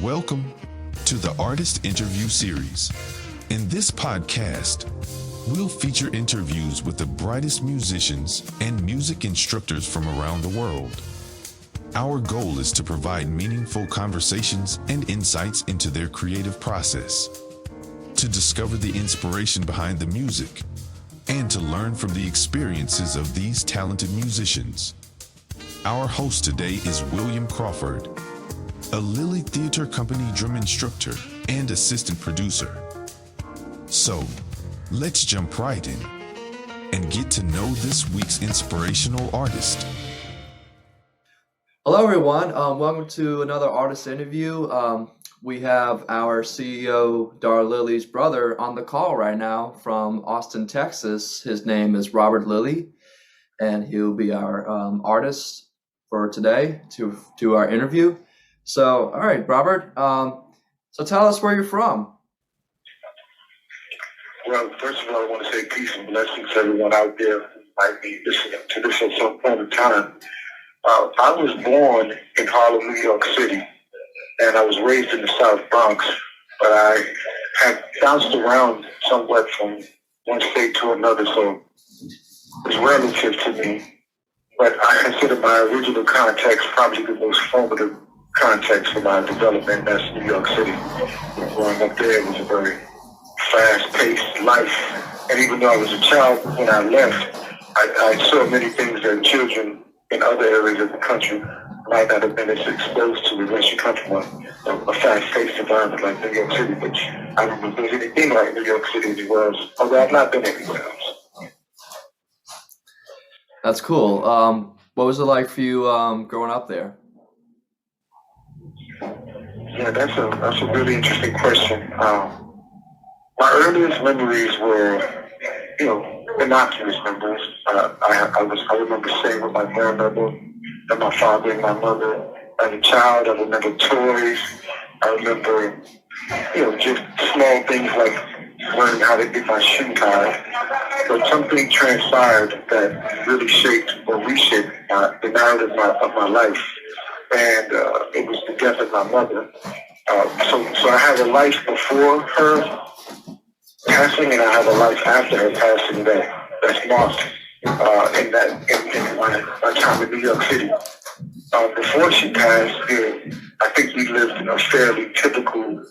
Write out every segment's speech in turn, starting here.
Welcome to the Artist Interview Series. In this podcast, we'll feature interviews with the brightest musicians and music instructors from around the world. Our goal is to provide meaningful conversations and insights into their creative process, to discover the inspiration behind the music, and to learn from the experiences of these talented musicians. Our host today is William Crawford, a Lilly Theater Company drum instructor and assistant producer. So, let's jump right in and get to know this week's inspirational artist. Hello, everyone. Welcome to another artist interview. We have our CEO, Robert Lilly's brother, on the call right now from Austin, Texas. His name is Robert Lilly, and he'll be our artist for today to do our interview. So, all right, Robert. So tell us where you're from. Well, first of all, I want to say peace and blessings to everyone out there who might be listening to this at some point in time. I was born in Harlem, New York City, and I was raised in the South Bronx, but I have bounced around somewhat from one state to another, so it's relative to me. But I consider my original context probably the most formative context for my development. That's New York City. Growing up there was a very fast-paced life, and even though I was a child when I left, I saw many things that children in other areas of the country might not have been as exposed to unless you come from a fast-paced environment like New York City, which I don't know if there's anything like New York City anywhere else, although I've not been anywhere else. That's cool. What was it like for you growing up there? Yeah, that's a really interesting question. My earliest memories were, innocuous memories. I remember staying with my grandmother and my father and my mother. As a child, I remember toys. I remember, just small things like learning how to get my shoe tied. But something transpired that really shaped or reshaped the narrative of my life. And it was the death of my mother. So I had a life before her passing, and I have a life after her passing that's marked in my time in New York City. Before she passed, I think we lived a fairly typical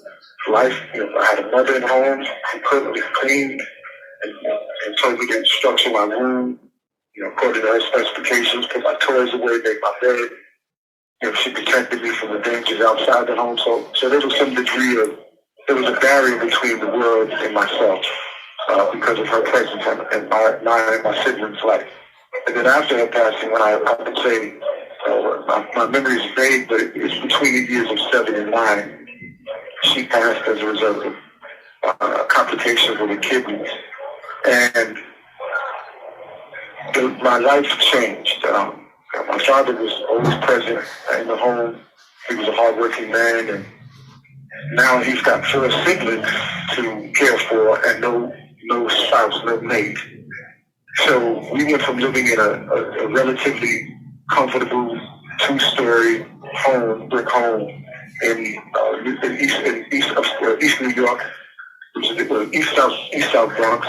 life. I had a mother at home who cooked and cleaned and told me to structure my room, according to her specifications, put my toys away, make my bed. She protected me from the dangers outside the home. So there was some degree of, there was a barrier between the world and myself because of her presence and my siblings' life. And then after her passing, when I would say, my memory is vague, but it's between the years of 7 and 9, she passed as a result of complications with her kidneys. And my life changed. My father was always present in the home. He was a hardworking man, and now he's got 4 siblings to care for and no spouse, no mate. So we went from living in a relatively comfortable 2-story home, brick home in East New York, which is the East South Bronx,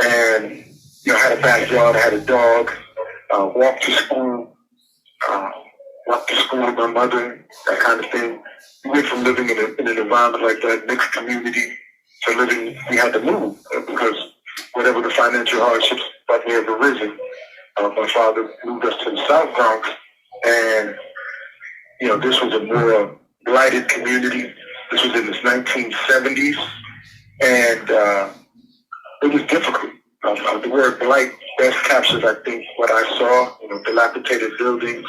and I had a backyard, I had a dog. Walked to school with my mother, that kind of thing. We went from living in an environment like that, mixed community, to living, we had to move because whatever the financial hardships that may have arisen, my father moved us to the South Bronx, and, this was a more blighted community. This was in the 1970s, and it was difficult. The word blight best captures, I think, what I saw. Dilapidated buildings,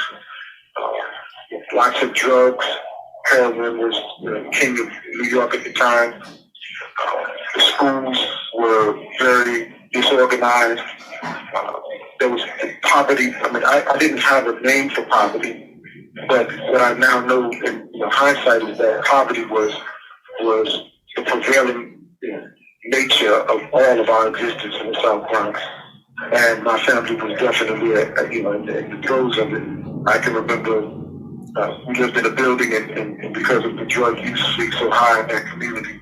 lots of drugs. Heroin was king of New York at the time. The schools were very disorganized. There was poverty. I didn't have a name for poverty, but what I now know in hindsight is that poverty was the prevailing nature of all of our existence in the South Bronx. And my family was definitely, in the throes of it. I can remember We lived in a building, and because of the drug use being so high in that community,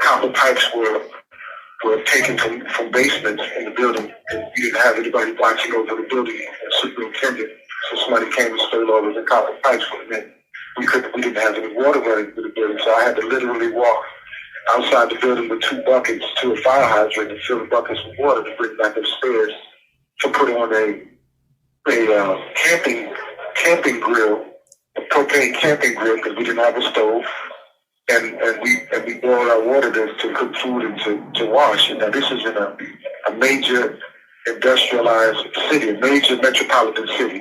copper pipes were taken from basements in the building, and we didn't have anybody watching over the building, superintendent. So somebody came and stole all of the copper pipes from it. We didn't have any water running through the building, so I had to literally walk outside the building with 2 buckets to a fire hydrant and fill the buckets with water to bring back upstairs to put on a camping grill, a propane camping grill, because we didn't have a stove, and we boiled our water to cook food and to wash. And now this is in a major industrialized city, a major metropolitan city,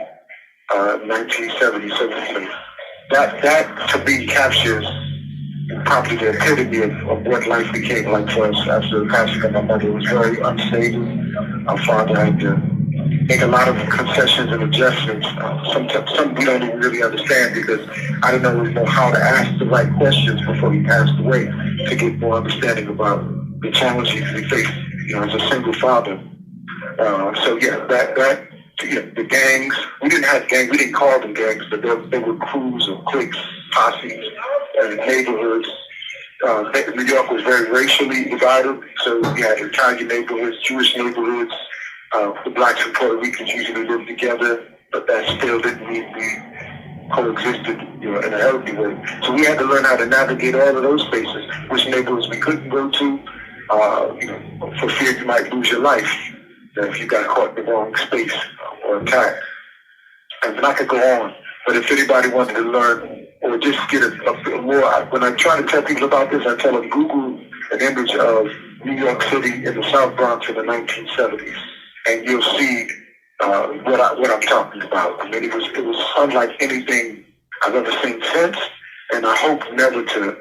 1970, 73. That to me captures probably the epitome of what life became like for us after the passing of my mother. It was very unstable. Our father had to make a lot of concessions and adjustments. Some we don't even really understand, because I didn't always know how to ask the right questions before he passed away to get more understanding about the challenges he faced, as a single father. The gangs, we didn't have gangs, we didn't call them gangs, but they were crews or cliques, posses, and neighborhoods. New York was very racially divided, so we had Italian neighborhoods, Jewish neighborhoods. The blacks and Puerto Ricans usually lived together, but that still didn't mean we coexisted, in a healthy way. So we had to learn how to navigate all of those spaces, which neighborhoods we couldn't go to, for fear you might lose your life if you got caught in the wrong space or attacked. And I could go on, but if anybody wanted to learn or just get a bit more, when I try to tell people about this, I tell them Google an image of New York City in the South Bronx in the 1970s, and you'll see what I'm talking about. I mean, it was unlike anything I've ever seen since, and I hope never to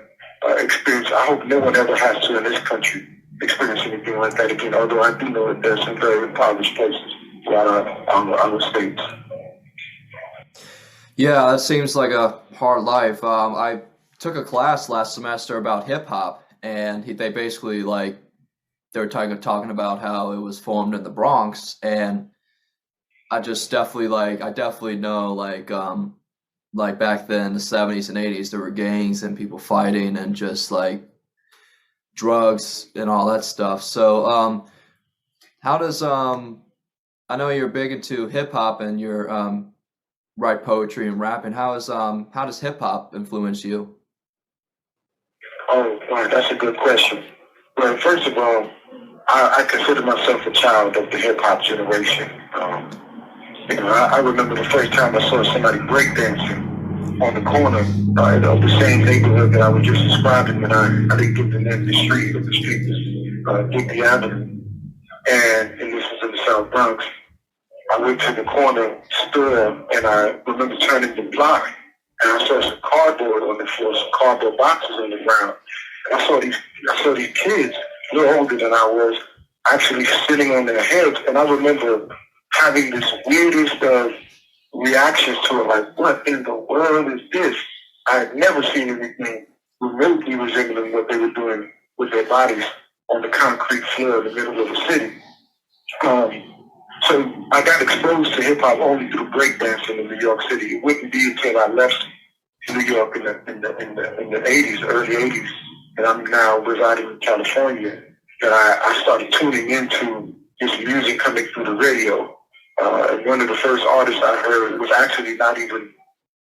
experience. I hope no one ever has to in this country experience anything like that again. Although I do know that there's some very impoverished places throughout our states. Yeah, that seems like a hard life. I took a class last semester about hip hop, and they basically they were talking about how it was formed in the Bronx, and I definitely know back then, the 70s and 80s, there were gangs and people fighting and just drugs and all that stuff. So how does I know you're big into hip hop and you're write poetry and rapping. How does hip hop influence you? Oh, wow, that's a good question. Well, first of all, I consider myself a child of the hip hop generation. I remember the first time I saw somebody breakdancing on the corner of the same neighborhood that I was just describing, and I didn't get the name of the street, but the street was Digby Avenue, and this was in the South Bronx. I went to the corner store, and I remember turning the block, and I saw some cardboard on the floor, some cardboard boxes on the ground. And I saw these kids, a little older than I was, actually sitting on their heads. And I remember having this weirdest of reactions to it, like, what in the world is this? I had never seen anything remotely resembling what they were doing with their bodies on the concrete floor in the middle of the city. So I got exposed to hip hop only through breakdancing in New York City. It wouldn't be until I left New York in the 80s, early 80s, and I'm now residing in California, that I started tuning into this music coming through the radio. And one of the first artists I heard was actually not even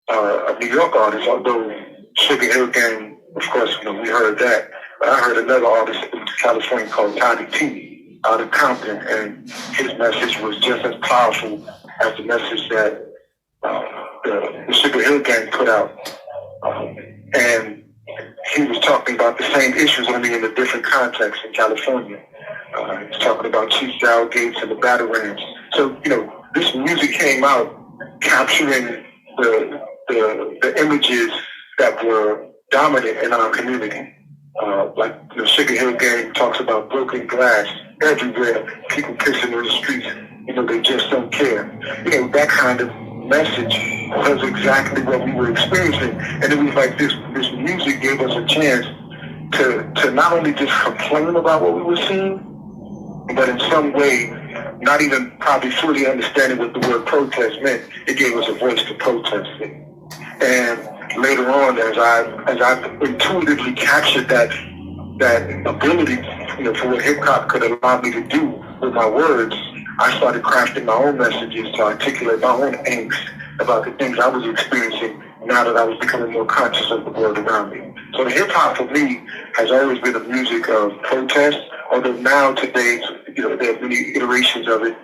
a New York artist, although Sugar Hill Gang, of course, we heard that. But I heard another artist in California called Toddy T out of Compton, and his message was just as powerful as the message that the Sugar Hill Gang put out. And he was talking about the same issues, only in a different context in California. He was talking about Chief Gates and the Batarangs. So, this music came out capturing the images that were dominant in our community. Like the Sugar Hill Gang talks about broken glass everywhere, people pissing in the streets, they just don't care. That kind of message was exactly what we were experiencing. And it was like this music gave us a chance to not only just complain about what we were seeing, but in some way not even probably fully understanding what the word protest meant. It gave us a voice to protest it. And later on, as I intuitively captured that ability, for what hip hop could allow me to do with my words, I started crafting my own messages to articulate my own angst about the things I was experiencing now that I was becoming more conscious of the world around me. So the hip hop for me has always been a music of protest, although now today, there are many iterations of it,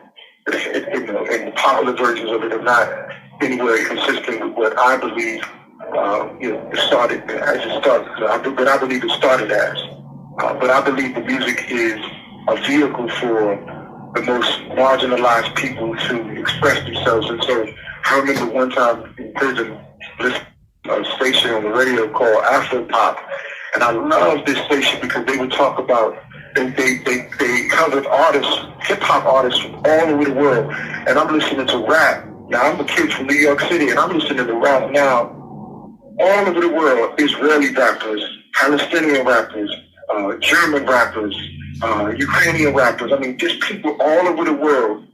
and the popular versions of it are not anywhere consistent with what I believe, it started as it started. But I believe it started as. But I believe the music is a vehicle for the most marginalized people to express themselves. And so I remember one time in prison, listening to a station on the radio called Afro Pop, and I loved this station because they would talk about, they covered artists, hip hop artists from all over the world, and I'm listening to rap. Now I'm a kid from New York City, and I'm listening to rap now all over the world. Israeli rappers, Palestinian rappers, German rappers, Ukrainian rappers. I mean, just people all over the world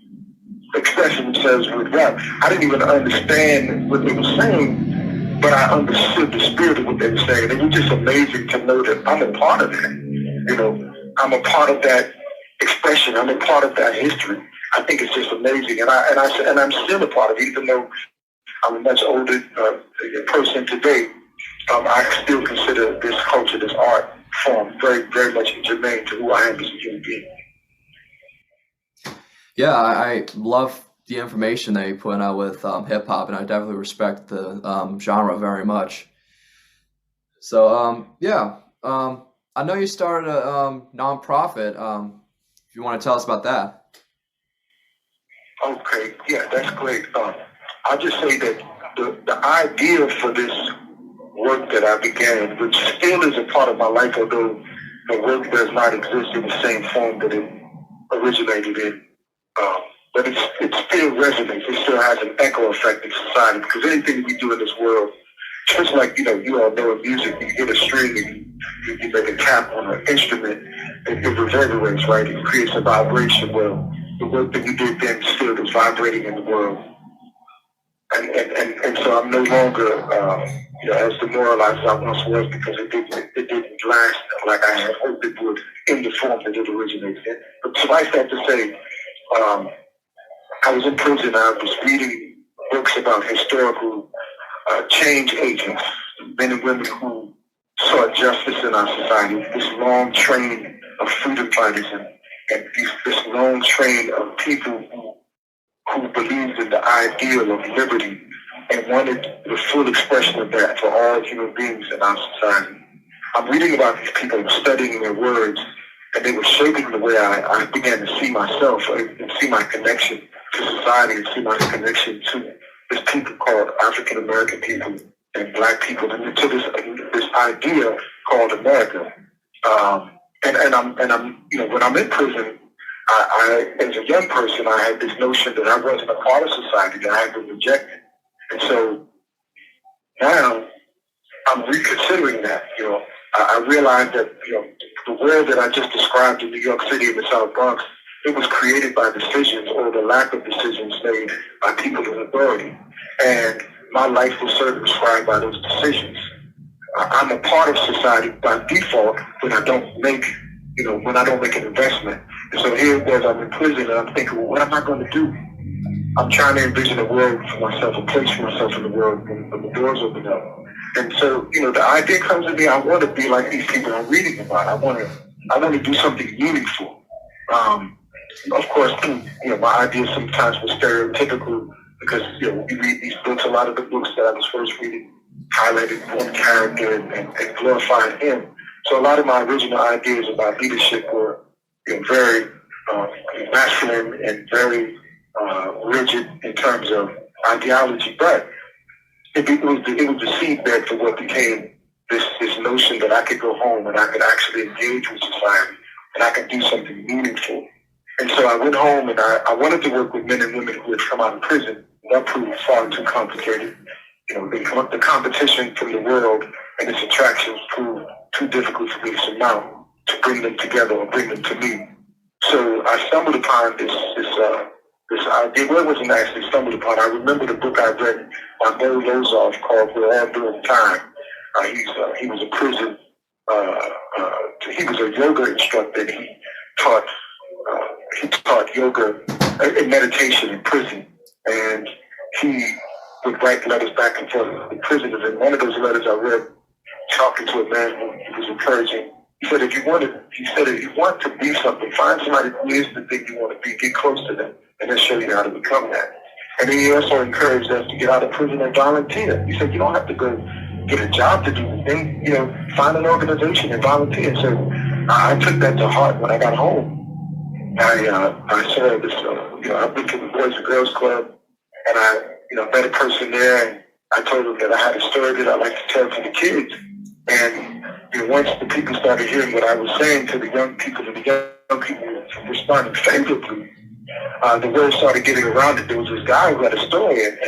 expressing themselves with rap. I didn't even understand what they were saying, but I understood the spirit of what they were saying. It was just amazing to know that I'm a part of it. I'm a part of that expression. I'm a part of that history. I think it's just amazing, and I'm still a part of it, even though I'm a much older person today. I still consider this culture, this art form, very, very much germane to who I am as a human being. Yeah, I love the information that you put out with hip hop, and I definitely respect the genre very much. So, I know you started a nonprofit. If you want to tell us about that. Okay, yeah, that's great. I'll just say that the idea for this work that I began, which still is a part of my life, although the work does not exist in the same form that it originated in, but it still resonates. It still has an echo effect in society, because anything we do in this world, just like, you all know in music, you hit a string and you make a tap on an instrument, and it reverberates, right? It creates a vibration. Well, the work that you did then still is vibrating in the world. And so I'm no longer, as demoralized as I once was, because it didn't last like I had hoped it would in the form that it originated in. But suffice that to say, I was in prison. I was reading books about historical change agents, men and women who sought justice in our society. This long train of freedom fighters and this long train of people who believed in the ideal of liberty and wanted the full expression of that for all human beings in our society. I'm reading about these people and studying their words, and they were shaping the way I began to see myself and see my connection to society and see my connection to this people called African American people and Black people, and to this idea called America. And I'm when I'm in prison, I as a young person, I had this notion that I wasn't a part of society, that I had been rejected. And so now I'm reconsidering that. I realized that the world that I just described in New York City and the South Bronx, it was created by decisions or the lack of decisions made by people in authority. And my life was circumscribed by those decisions. I'm a part of society by default when I don't make an investment. And so here it was, I'm in prison and I'm thinking, well, what am I going to do? I'm trying to envision a world for myself, a place for myself in the world when the doors open up. And so, the idea comes to me, I want to be like these people I'm reading about. I want to do something meaningful. Of course, my ideas sometimes were stereotypical because, we read these books, a lot of the books that I was first reading highlighted one character and glorified him. So a lot of my original ideas about leadership were very masculine and very rigid in terms of ideology, but it was the seedbed for what became this notion that I could go home and I could actually engage with society and I could do something meaningful. And so I went home and I wanted to work with men and women who had come out of prison. That proved far too complicated. The competition from the world and its attractions proved too difficult for me to surmount, to bring them together or bring them to me. So I stumbled upon this idea. Well, it wasn't actually stumbled upon. I remember the book I read by Barry Lozoff called We're All Doing Time. He was a prison. He was a yoga instructor. He taught yoga and meditation in prison, and he would write letters back and forth to prisoners. And one of those letters I read, talking to a man who was encouraging. He said, if you want to be something, find somebody who is the thing you want to be, get close to them, and they'll show you how to become that. And then he also encouraged us to get out of prison and volunteer. He said, you don't have to go get a job to do the thing, find an organization and volunteer. So I took that to heart when I got home. I saw this, I've been to the Boys and Girls Club, and I, met a person there, and I told them that I had a story that I'd like to tell to the kids. And once the people started hearing what I was saying to the young people, and the young people responded favorably, the word started getting around that there was this guy who had a story, and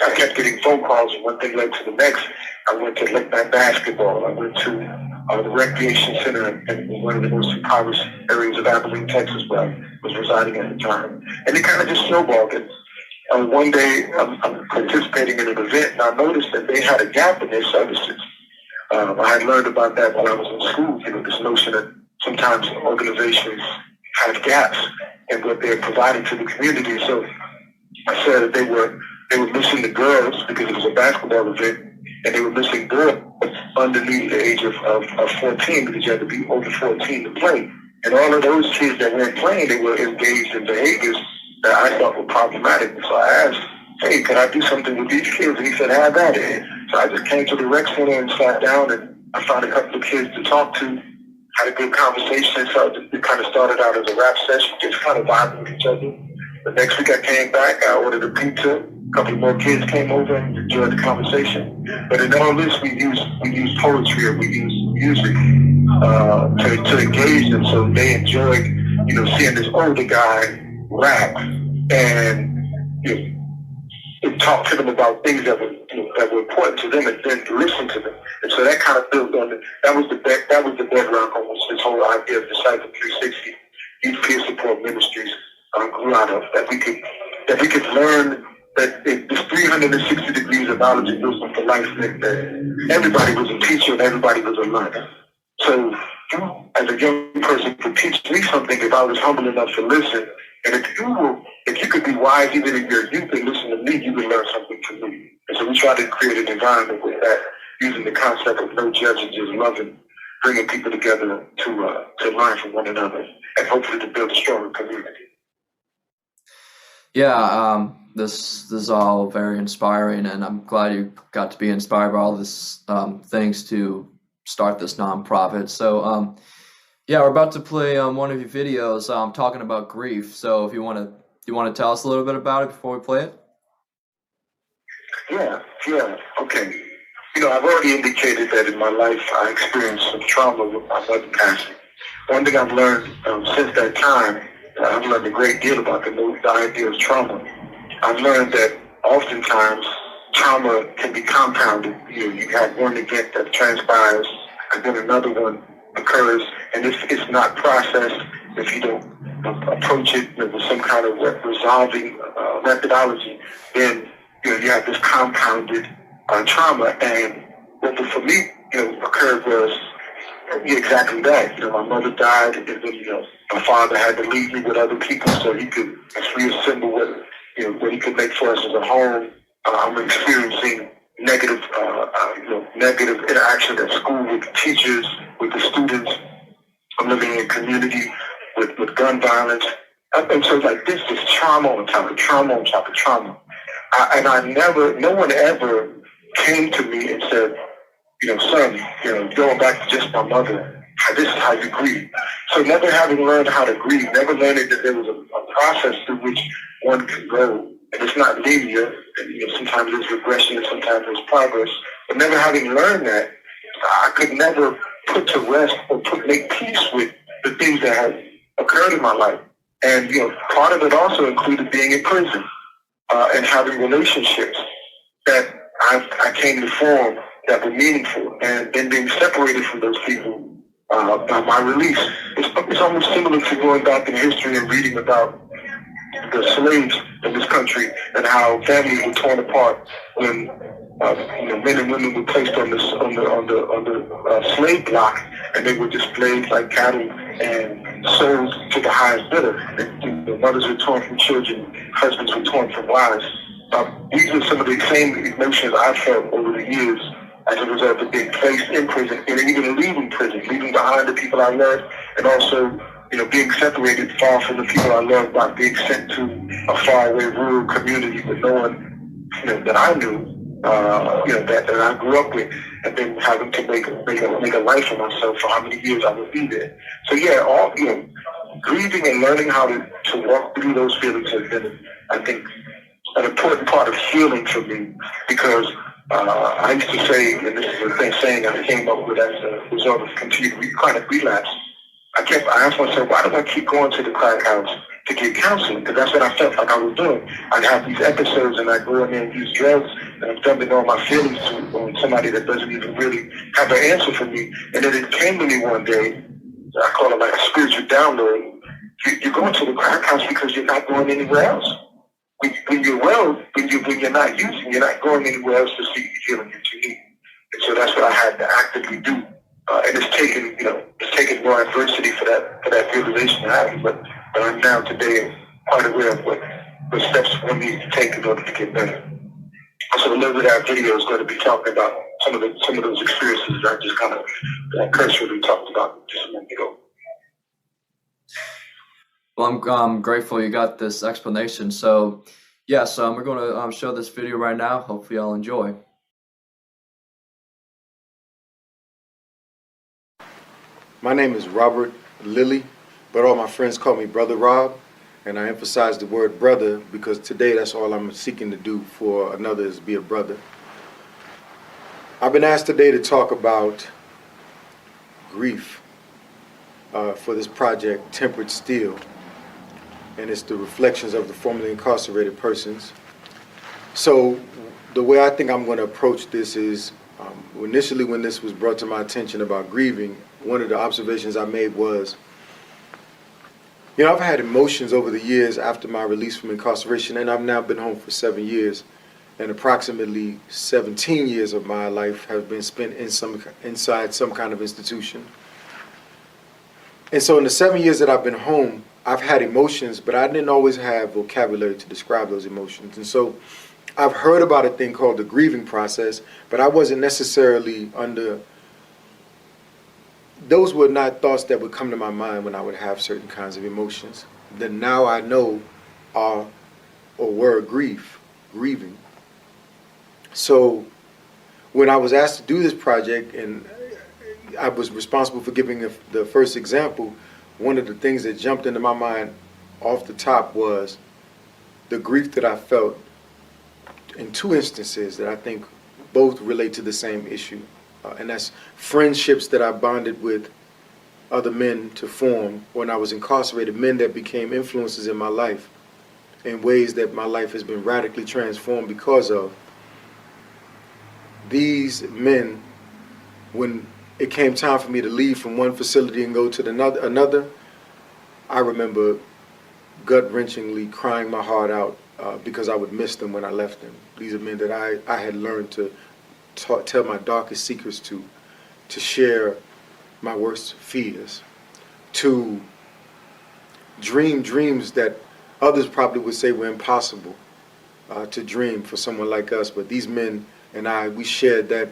I kept getting phone calls, and one thing led to the next. I went to Lickman basketball. I went to the recreation center in one of the most impoverished areas of Abilene, Texas, where I was residing at the time. And it kind of just snowballed. And one day, I'm participating in an event, and I noticed that they had a gap in their services. I had learned about that while I was in school, this notion that sometimes organizations have gaps in what they're providing to the community. So I said that they were missing the girls because it was a basketball event, and they were missing girls underneath the age of 14 because you had to be over 14 to play. And all of those kids that weren't playing, they were engaged in behaviors that I thought were problematic. So I asked, hey, can I do something with these kids? And he said, have at it. So I just came to the rec center and sat down, and I found a couple of kids to talk to, had a good conversation. So it kind of started out as a rap session, just kind of vibing with each other. The next week I came back, I ordered a pizza. A couple more kids came over and enjoyed the conversation. But in all this, we use poetry, or we use music to engage them, so they enjoyed, seeing this older guy rap and talk to them about things that were important to them, and then to listen to them. And so that kind of built on it. That was the bedrock on which this whole idea of Disciple 360 Youth Peer Support Ministries grew out of. That we could learn that there's 360 degrees of knowledge and wisdom for life. That everybody was a teacher and everybody was a learner. So you, as a young person, could teach me something if I was humble enough to listen. And if you could be wise even in your youth and listen to me, you would learn something from me. And so we try to create an environment with that, using the concept of no judging, just loving, bringing people together to learn from one another, and hopefully to build a stronger community. Yeah, this is all very inspiring, and I'm glad you got to be inspired by all this things to start this nonprofit. So yeah, we're about to play one of your videos talking about grief. So if you want to tell us a little bit about it before we play it? Yeah, okay. I've already indicated that in my life I experienced some trauma with my mother passing. One thing I've learned since that time, I've learned a great deal about the idea of trauma. I've learned that oftentimes trauma can be compounded. You have one event that transpires, and then another one occurs, and if it's not processed, if you don't approach it with some kind of resolving methodology, then you have this compounded trauma. And what for me occurred was exactly that. My mother died, and then my father had to leave me with other people so he could reassemble what he could make for us as a home. I'm experiencing negative interaction at school with the teachers, with the students. I'm living in a community with gun violence. And so like this is trauma on top of trauma on top of trauma. No one ever came to me and said, son, going back to just my mother, this is how you grieve. So never having learned how to grieve, never learning that there was a process through which one could go. And it's not linear, and sometimes there's regression and sometimes there's progress. But never having learned that, I could never put to rest or make peace with the things that had occurred in my life. And part of it also included being in prison and having relationships that I came to form that were meaningful, and then being separated from those people by my release. It's it's almost similar to going back in history and reading about the slaves in this country and how families were torn apart when men and women were placed on the slave block, and they were displayed like cattle and sold to the highest bidder. And the mothers were torn from children, husbands were torn from wives. These are some of the same emotions I've felt over the years as a result of being placed in prison and even leaving prison, leaving behind the people I loved, and also, being separated far from the people I loved by being sent to a faraway rural community with no one, that I knew, that I grew up with, and then having to make a life for myself for how many years I would be there. So yeah, grieving and learning how to walk through those feelings has been, I think, an important part of healing for me, because I used to say, and this is a saying I came up with as a result of continued chronic relapse, I asked myself, why do I keep going to the crack house to get counseling? Because that's what I felt like I was doing. I'd have these episodes and I'd go in there and use drugs, and I'm dumping all my feelings on somebody that doesn't even really have an answer for me. And then it came to me one day, I call it like a spiritual download. You're going to the crack house because you're not going anywhere else. When you're well, when you're not using, you're not going anywhere else to seek the healing that you need. And so that's what I had to actively do. And it's taken more adversity for that realization to happen. But I'm now today quite aware of what steps one needs to take in order to get better. So a little bit of that video is going to be talking about some of those experiences that I just kind of cursorily talked about just a minute ago. Well, I'm grateful you got this explanation. So, yes, we're going to show this video right now. Hopefully y'all enjoy. My name is Robert Lilly, but all my friends call me Brother Rob, and I emphasize the word brother because today that's all I'm seeking to do for another is be a brother. I've been asked today to talk about grief for this project, Tempered Steel, and it's the reflections of the formerly incarcerated persons. So the way I think I'm going to approach this is, initially when this was brought to my attention about grieving, one of the observations I made was, I've had emotions over the years after my release from incarceration, and I've now been home for 7 years, and approximately 17 years of my life have been spent inside some kind of institution. And so in the 7 years that I've been home, I've had emotions, but I didn't always have vocabulary to describe those emotions. And so I've heard about a thing called the grieving process, but I wasn't necessarily those were not thoughts that would come to my mind when I would have certain kinds of emotions that now I know are or were grieving. So when I was asked to do this project and I was responsible for giving the first example, one of the things that jumped into my mind off the top was the grief that I felt in two instances that I think both relate to the same issue. And that's friendships that I bonded with other men to form when I was incarcerated, men that became influences in my life in ways that my life has been radically transformed because of. These men, when it came time for me to leave from one facility and go to another, I remember gut-wrenchingly crying my heart out because I would miss them when I left them. These are men that I had learned to tell my darkest secrets to share my worst fears, to dream dreams that others probably would say were impossible to dream for someone like us. But these men and I, we shared that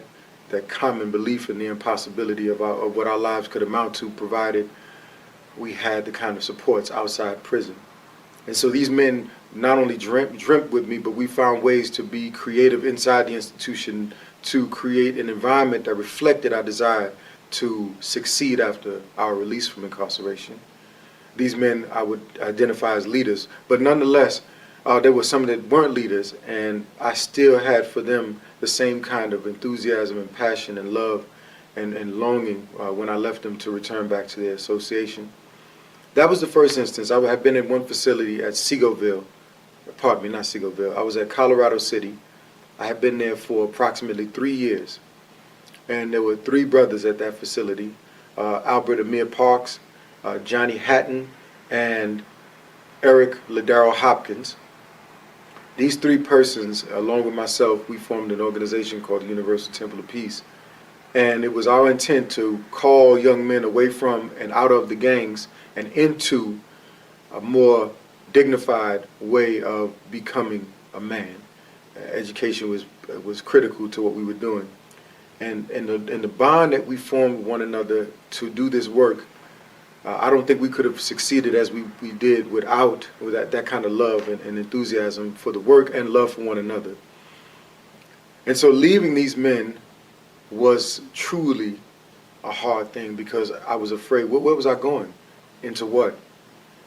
common belief in the impossibility of what our lives could amount to, provided we had the kind of supports outside prison. And so these men not only dreamt with me, but we found ways to be creative inside the institution to create an environment that reflected our desire to succeed after our release from incarceration. These men I would identify as leaders, but nonetheless, there were some that weren't leaders, and I still had for them the same kind of enthusiasm and passion and love and longing when I left them to return back to their association. That was the first instance. I had been in one facility at I was at Colorado City. I had been there for approximately 3 years. And there were 3 brothers at that facility, Albert Amir Parks, Johnny Hatton, and Eric Ladaro Hopkins. These three persons, along with myself, we formed an organization called the Universal Temple of Peace. And it was our intent to call young men away from and out of the gangs and into a more dignified way of becoming a man. Education was critical to what we were doing. And the bond that we formed with one another to do this work, I don't think we could have succeeded as we did with that kind of love and enthusiasm for the work and love for one another. And so leaving these men was truly a hard thing because I was afraid. Where was I going? Into what?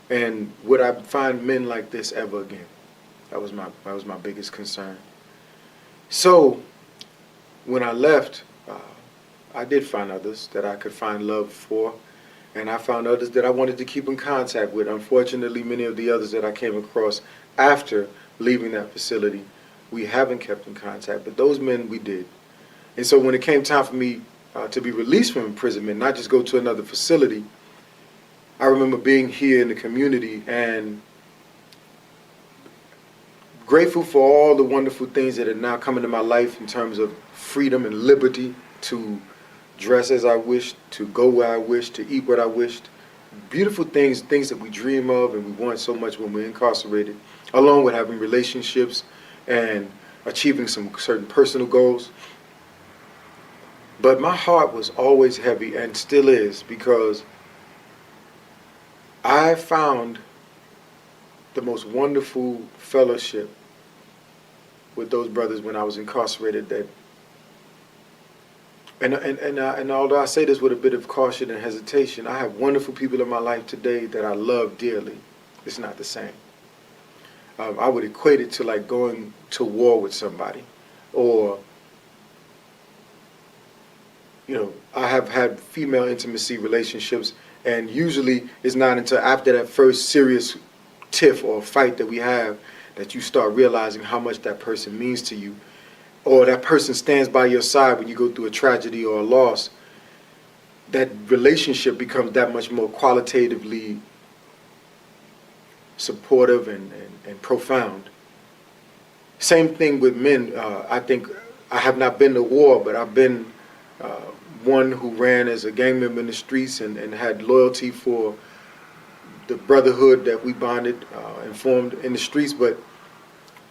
And would I find men like this ever again? That was my biggest concern. So when I left, I did find others that I could find love for, and I found others that I wanted to keep in contact with. Unfortunately, many of the others that I came across after leaving that facility, we haven't kept in contact, but those men we did. And so when it came time for me to be released from imprisonment, not just go to another facility, I remember being here in the community and grateful for all the wonderful things that are now coming to my life in terms of freedom and liberty to dress as I wished, to go where I wished, to eat what I wished. Beautiful things that we dream of and we want so much when we're incarcerated, along with having relationships and achieving some certain personal goals. But my heart was always heavy and still is because I found the most wonderful fellowship with those brothers when I was incarcerated. And although I say this with a bit of caution and hesitation, I have wonderful people in my life today that I love dearly. It's not the same. I would equate it to like going to war with somebody, or I have had female intimacy relationships, and usually it's not until after that first serious tiff or fight that we have that you start realizing how much that person means to you, or that person stands by your side when you go through a tragedy or a loss. That relationship becomes that much more qualitatively supportive and profound. Same thing with men. I think I have not been to war, but I've been one who ran as a gang member in the streets and had loyalty for the brotherhood that we bonded and formed in the streets. But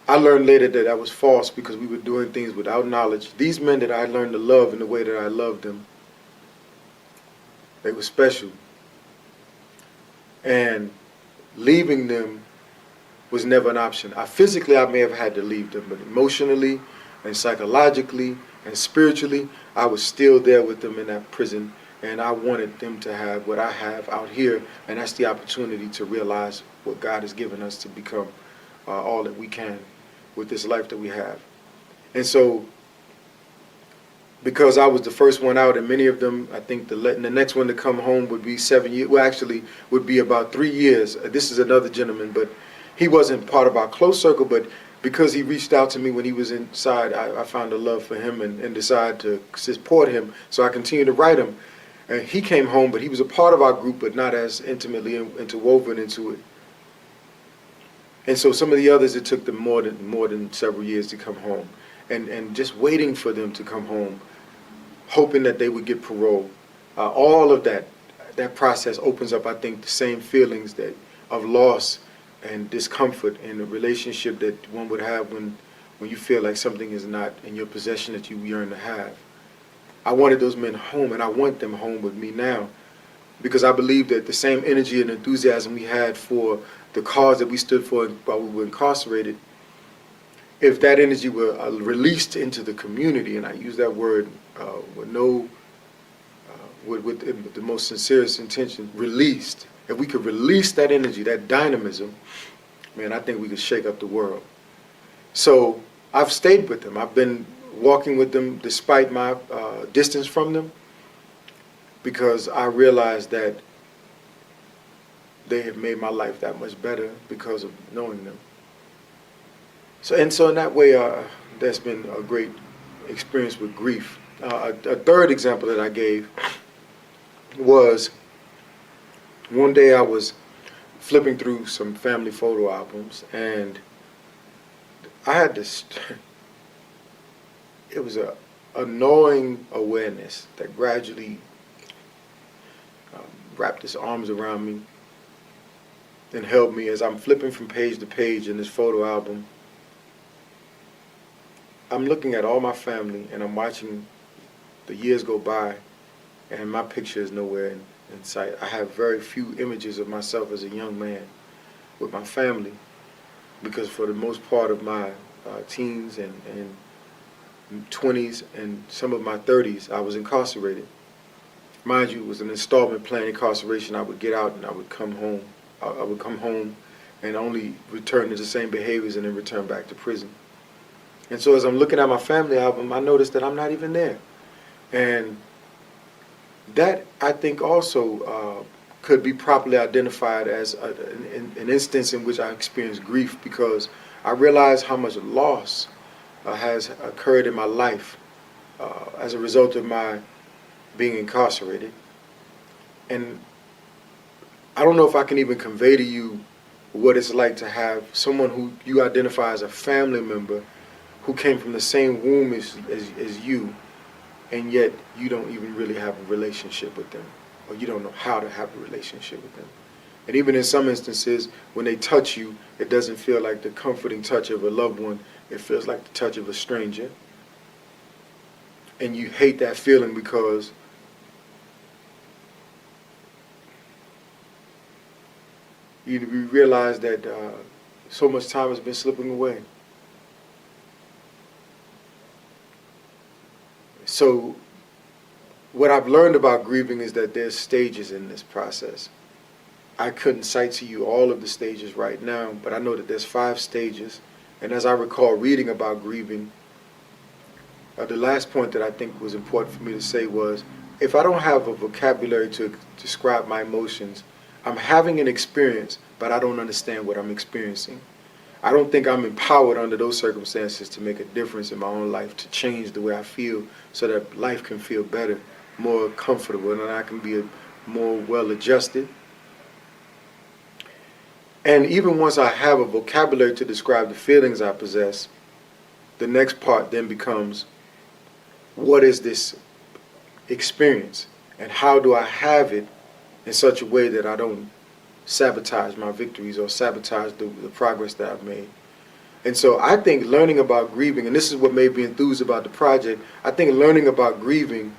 I learned later that that was false because we were doing things without knowledge. These men that I learned to love in the way that I loved them, they were special. And leaving them was never an option. Physically, I may have had to leave them, but emotionally and psychologically and spiritually, I was still there with them in that prison, and I wanted them to have what I have out here, and that's the opportunity to realize what God has given us to become all that we can with this life that we have. And so, because I was the first one out, and many of them, I think the next one to come home would be 7 years, well actually would be about 3 years. This is another gentleman, but he wasn't part of our close circle, but because he reached out to me when he was inside, I found a love for him and decided to support him. So I continued to write him. And he came home, but he was a part of our group, but not as intimately interwoven into it. And so some of the others, it took them more than several years to come home. And just waiting for them to come home, hoping that they would get parole. All of that process opens up, I think, the same feelings of loss and discomfort in a relationship that one would have when you feel like something is not in your possession that you yearn to have. I wanted those men home, and I want them home with me now, because I believe that the same energy and enthusiasm we had for the cause that we stood for while we were incarcerated, if that energy were released into the community, and I use that word with the most sincerest intention, released. If we could release that energy, that dynamism, man, I think we could shake up the world. So I've stayed with them. I've been walking with them despite my distance from them, because I realized that they have made my life that much better because of knowing them. So in that way, that's been a great experience with grief. A third example that I gave was One day I was flipping through some family photo albums, and I had this, it was a annoying awareness that gradually wrapped its arms around me and held me as I'm flipping from page to page in this photo album. I'm looking at all my family and I'm watching the years go by, and my picture is nowhere in sight. I have very few images of myself as a young man with my family, because for the most part of my teens and 20s and some of my 30s, I was incarcerated. Mind you, it was an installment plan incarceration. I would get out and I would come home. I would come home and only return to the same behaviors and then return back to prison. And so as I'm looking at my family album, I noticed that I'm not even there. And that, I think, also could be properly identified as an instance in which I experienced grief, because I realized how much loss has occurred in my life as a result of my being incarcerated. And I don't know if I can even convey to you what it's like to have someone who you identify as a family member who came from the same womb as you, and yet you don't even really have a relationship with them, or you don't know how to have a relationship with them. And even in some instances, when they touch you, it doesn't feel like the comforting touch of a loved one. It feels like the touch of a stranger. And you hate that feeling because you realize that so much time has been slipping away. So what I've learned about grieving is that there's stages in this process. I couldn't cite to you all of the stages right now, but I know that there's 5 stages. And as I recall reading about grieving, the last point that I think was important for me to say was, if I don't have a vocabulary to describe my emotions, I'm having an experience, but I don't understand what I'm experiencing. I don't think I'm empowered under those circumstances to make a difference in my own life, to change the way I feel so that life can feel better, more comfortable, and I can be more well-adjusted. And even once I have a vocabulary to describe the feelings I possess, the next part then becomes, what is this experience? And how do I have it in such a way that I don't sabotage my victories or sabotage the progress that I've made? And so I think learning about grieving, and this is what made me enthused about the project, I think learning about grieving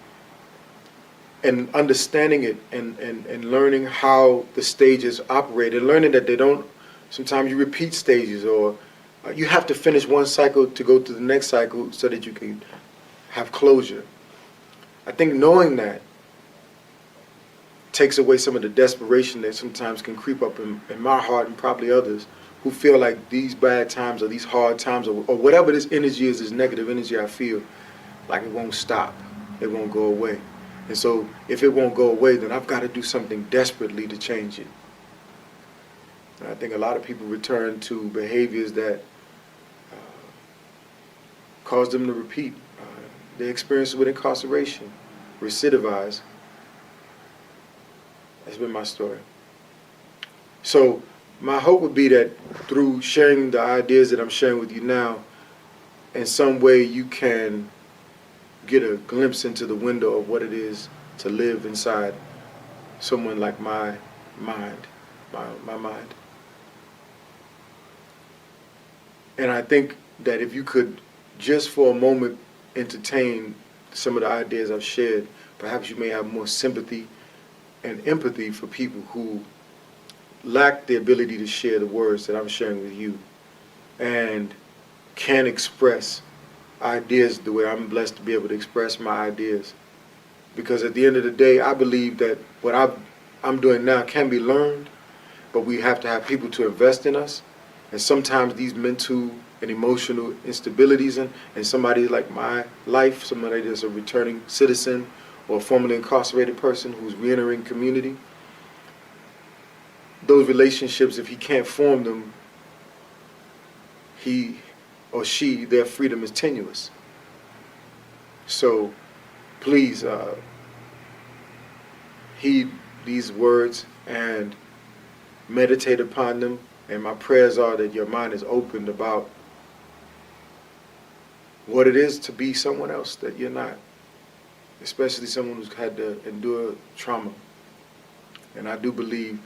and understanding it and learning how the stages operate, and learning that they don't, sometimes you repeat stages, or you have to finish one cycle to go to the next cycle so that you can have closure. I think knowing that takes away some of the desperation that sometimes can creep up in my heart, and probably others, who feel like these bad times or these hard times or whatever this energy is, this negative energy I feel, like it won't stop, it won't go away. And so if it won't go away, then I've got to do something desperately to change it. And I think a lot of people return to behaviors that cause them to repeat their experiences with incarceration, recidivize. That's been my story. So my hope would be that through sharing the ideas that I'm sharing with you now, in some way you can get a glimpse into the window of what it is to live inside someone like my mind, my mind. And I think that if you could just for a moment entertain some of the ideas I've shared, perhaps you may have more sympathy and empathy for people who lack the ability to share the words that I'm sharing with you, and can express ideas the way I'm blessed to be able to express my ideas. Because at the end of the day, I believe that what I'm doing now can be learned, but we have to have people to invest in us. And sometimes these mental and emotional instabilities, and somebody like my life, somebody that's a returning citizen or a formerly incarcerated person who's reentering community, those relationships, if he can't form them, he or she, their freedom is tenuous. So please heed these words and meditate upon them. And my prayers are that your mind is opened about what it is to be someone else that you're not, especially someone who's had to endure trauma. And I do believe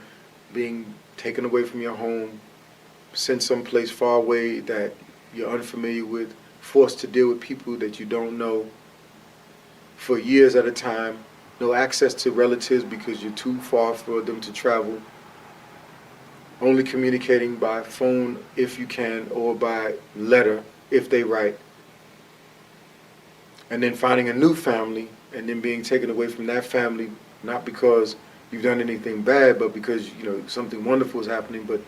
being taken away from your home, sent someplace far away that you're unfamiliar with, forced to deal with people that you don't know for years at a time, no access to relatives because you're too far for them to travel, only communicating by phone if you can or by letter if they write, and then finding a new family and then being taken away from that family, not because you've done anything bad, but because something wonderful is happening, but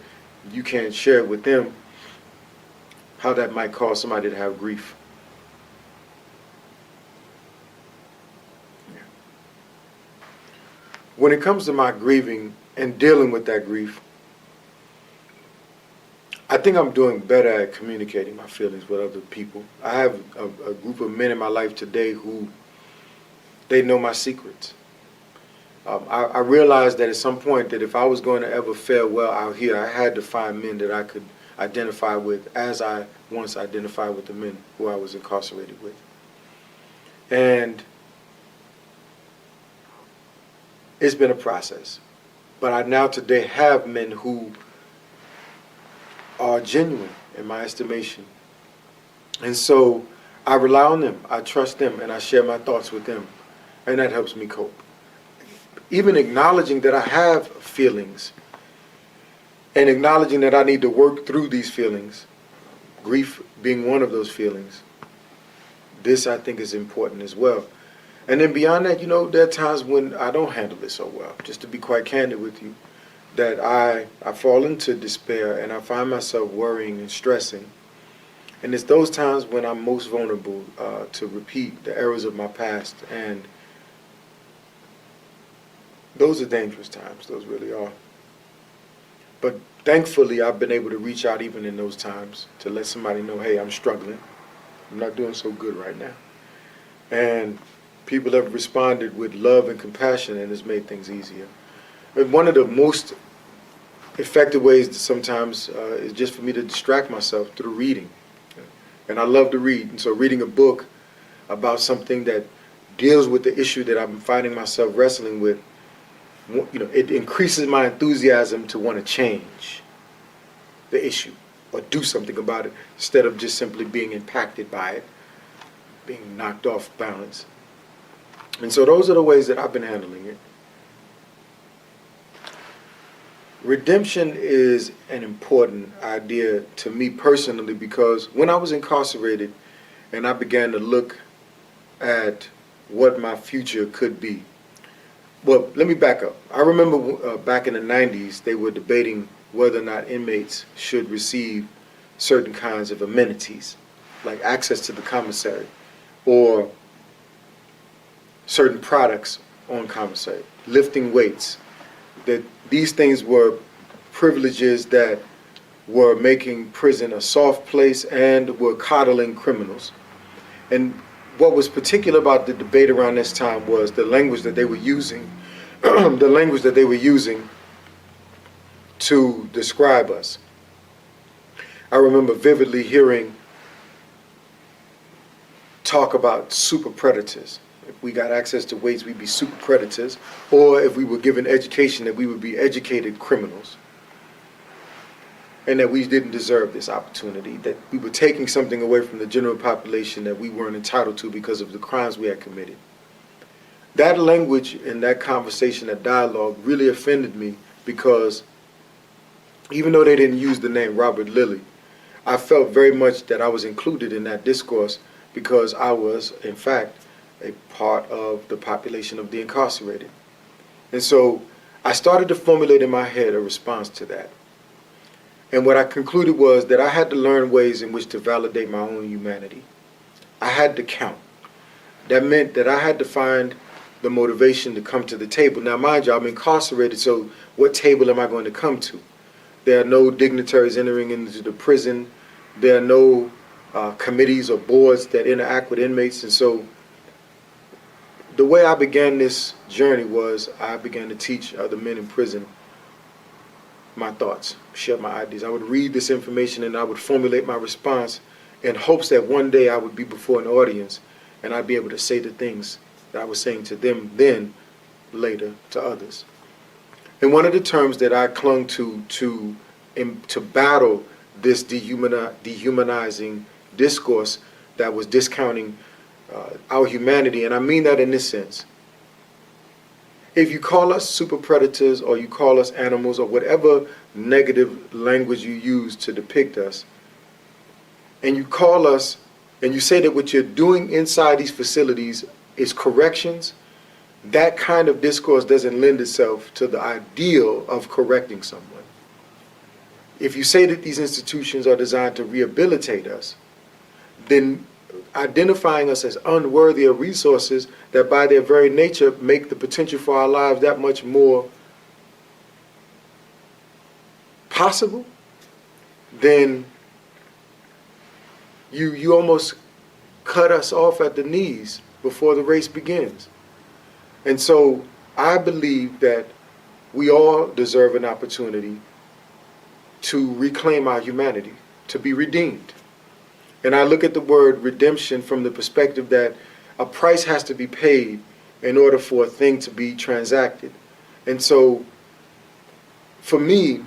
you can't share it with them, how that might cause somebody to have grief. Yeah. When it comes to my grieving and dealing with that grief, I think I'm doing better at communicating my feelings with other people. I have a group of men in my life today who, they know my secrets. I realized that at some point that if I was going to ever fare well out here, I had to find men that I could identify with as I once identified with the men who I was incarcerated with. And it's been a process. But I now today have men who are genuine in my estimation. And so I rely on them, I trust them, and I share my thoughts with them. And that helps me cope. Even acknowledging that I have feelings and acknowledging that I need to work through these feelings, grief being one of those feelings, this I think is important as well. And then beyond that, there are times when I don't handle it so well, just to be quite candid with you, that I fall into despair and I find myself worrying and stressing. And it's those times when I'm most vulnerable to repeat the errors of my past, and those are dangerous times, those really are. But thankfully, I've been able to reach out even in those times to let somebody know, hey, I'm struggling. I'm not doing so good right now. And people have responded with love and compassion, and it's made things easier. And one of the most effective ways sometimes is just for me to distract myself through reading. And I love to read. And so reading a book about something that deals with the issue that I'm finding myself wrestling with, it increases my enthusiasm to want to change the issue or do something about it instead of just simply being impacted by it, being knocked off balance. And so those are the ways that I've been handling it. Redemption is an important idea to me personally because when I was incarcerated and I began to look at what my future could be. Well, let me back up. I remember back in the 90s, they were debating whether or not inmates should receive certain kinds of amenities, like access to the commissary or certain products on commissary, lifting weights. That these things were privileges that were making prison a soft place and were coddling criminals. And what was particular about the debate around this time was the language that they were using, the language that they were using to describe us. I remember vividly hearing talk about super predators. If we got access to weights, we'd be super predators. Or if we were given education, that we would be educated criminals. And that we didn't deserve this opportunity, that we were taking something away from the general population that we weren't entitled to because of the crimes we had committed. That language and that conversation, that dialogue really offended me because even though they didn't use the name Robert Lilly, I felt very much that I was included in that discourse because I was, in fact, a part of the population of the incarcerated. And so I started to formulate in my head a response to that. And what I concluded was that I had to learn ways in which to validate my own humanity. I had to count. That meant that I had to find the motivation to come to the table. Now, mind you, I'm incarcerated, so what table am I going to come to? There are no dignitaries entering into the prison. There are no committees or boards that interact with inmates. And so the way I began this journey was I began to teach other men in prison my thoughts, share my ideas. I would read this information and I would formulate my response in hopes that one day I would be before an audience and I'd be able to say the things that I was saying to them then, later, to others. And one of the terms that I clung to battle this dehumanizing discourse that was discounting our humanity, and I mean that in this sense. If you call us super predators or you call us animals or whatever negative language you use to depict us, and you call us and you say that what you're doing inside these facilities is corrections, that kind of discourse doesn't lend itself to the ideal of correcting someone. If you say that these institutions are designed to rehabilitate us, then identifying us as unworthy of resources that by their very nature make the potential for our lives that much more possible, then you almost cut us off at the knees before the race begins. And so I believe that we all deserve an opportunity to reclaim our humanity, to be redeemed. And I look at the word redemption from the perspective that a price has to be paid in order for a thing to be transacted. And so for me,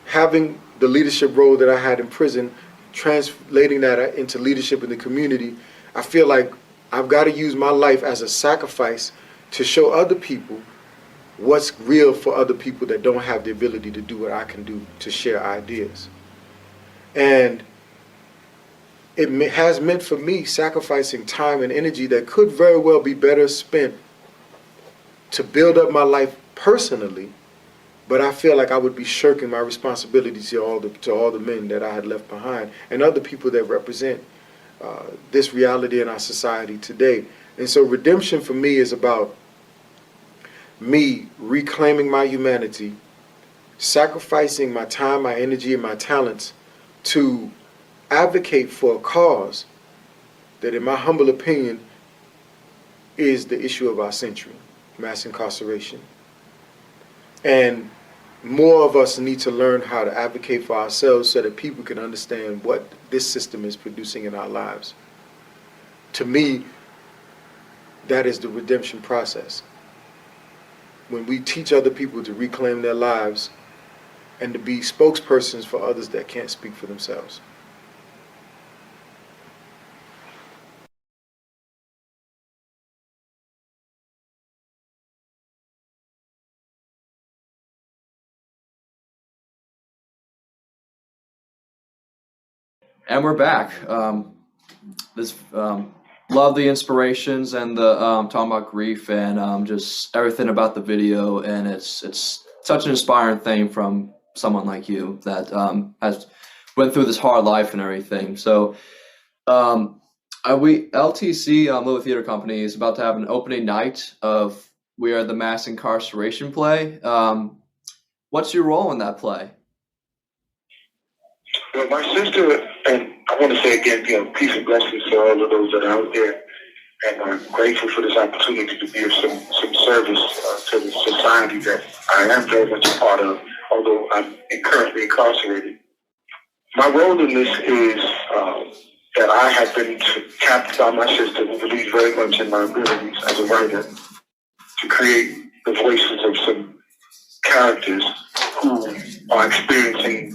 having the leadership role that I had in prison, translating that into leadership in the community, I feel like I've got to use my life as a sacrifice to show other people what's real for other people that don't have the ability to do what I can do, to share ideas. And it has meant for me sacrificing time and energy that could very well be better spent to build up my life personally, but I feel like I would be shirking my responsibility to all the men that I had left behind and other people that represent this reality in our society today. And so redemption for me is about me reclaiming my humanity, sacrificing my time, my energy, and my talents to advocate for a cause that, in my humble opinion, is the issue of our century, mass incarceration. And more of us need to learn how to advocate for ourselves so that people can understand what this system is producing in our lives. To me, that is the redemption process. When we teach other people to reclaim their lives and to be spokespersons for others that can't speak for themselves. And we're back. Love the inspirations and the talking about grief and just everything about the video, and it's such an inspiring thing from someone like you that has went through this hard life and everything. So LTC Little Theater Company is about to have an opening night of We Are the Mass Incarceration play. What's your role in that play? Well, my sister, and I want to say again, peace and blessings to all of those that are out there. And I'm grateful for this opportunity to be of some service to the society that I am very much a part of, although I'm currently incarcerated. My role in this is that I have been tapped by my sister, who believes very much in my abilities as a writer, to create the voices of some characters who are experiencing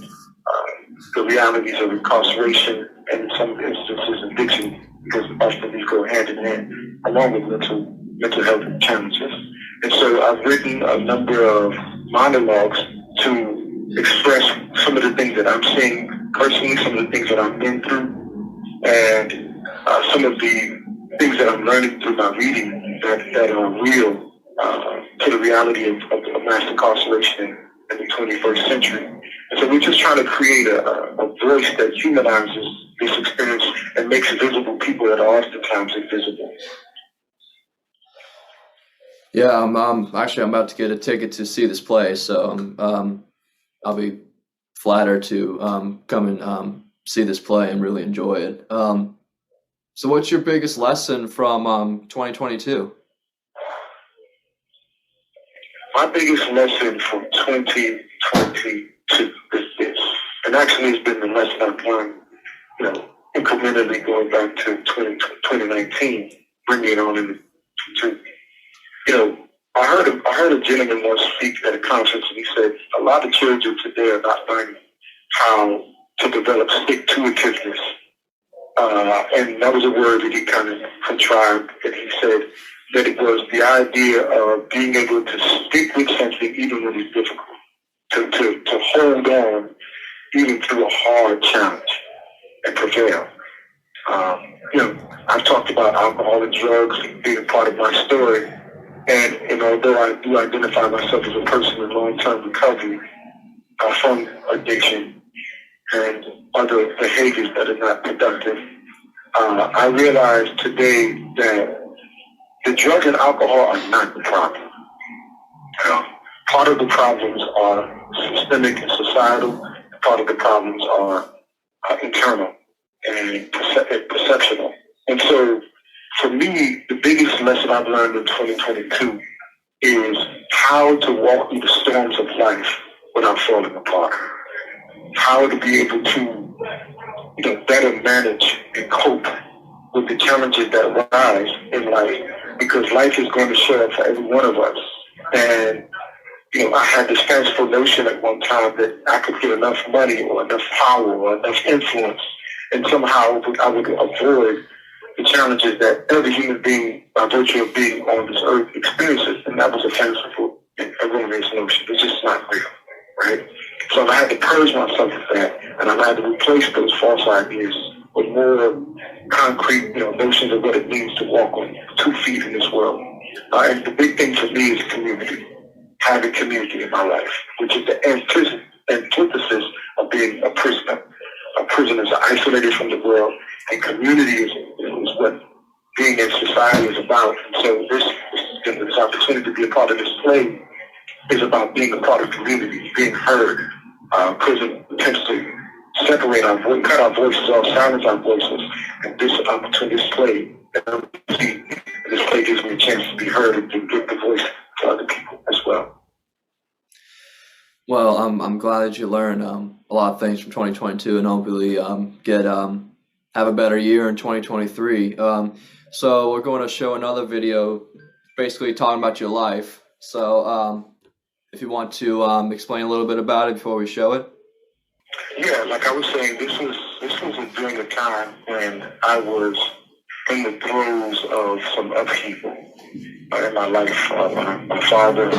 the realities of incarceration and in some instances addiction, because often these go hand in hand, along with mental health challenges. And so I've written a number of monologues to express some of the things that I'm seeing personally, some of the things that I've been through, and some of the things that I'm learning through my reading that are real to the reality of mass incarceration in the 21st century. And so we're just trying to create a voice that humanizes this experience and makes visible people that are oftentimes invisible. Yeah, I'm about to get a ticket to see this play, so I'll be flattered to come and see this play and really enjoy it. So what's your biggest lesson from 2022? my biggest lesson from 2022 is this, and actually it's been the lesson I've learned, incrementally going back to 2019, bringing it on into 22. I heard a gentleman once speak at a conference, and he said a lot of children today are not learning how to develop stick-to-itiveness. And that was a word that he kind of contrived, and he said that it was the idea of being able to stick with something even when it's difficult, to hold on even through a hard challenge and prevail. I've talked about alcohol and drugs being a part of my story, and although I do identify myself as a person in long-term recovery from addiction and other behaviors that are not productive, I realize today that the drug and alcohol are not the problem. Part of the problems are systemic and societal, and part of the problems are internal and perceptional. And so, for me, the biggest lesson I've learned in 2022 is how to walk through the storms of life without falling apart. How to be able to, better manage and cope with the challenges that arise in life, because life is going to show up for every one of us. And, I had this fanciful notion at one time that I could get enough money or enough power or enough influence, and somehow I would avoid the challenges that every human being, by virtue of being on this earth, experiences. And that was a fanciful and erroneous notion. It's just not real, right? So I had to purge myself of that, and I had to replace those false ideas with more concrete, notions of what it means to walk on 2 feet in this world. And the big thing for me is community. Having community in my life, which is the antithesis of being a prisoner. A prisoner is isolated from the world, and community is what being in society is about. And so this opportunity to be a part of this play is about being a part of community, being heard. Prison tends to separate our voice, cut our voices off, silence our voices, and this opportunity, this play, this play gives me a chance to be heard and to give the voice to other people as well. Well, I'm glad that you learned a lot of things from 2022, and hopefully have a better year in 2023. So we're going to show another video, basically talking about your life. So if you want to explain a little bit about it before we show it. Yeah, like I was saying, this was during a time when I was in the throes of some upheaval in my life. My father,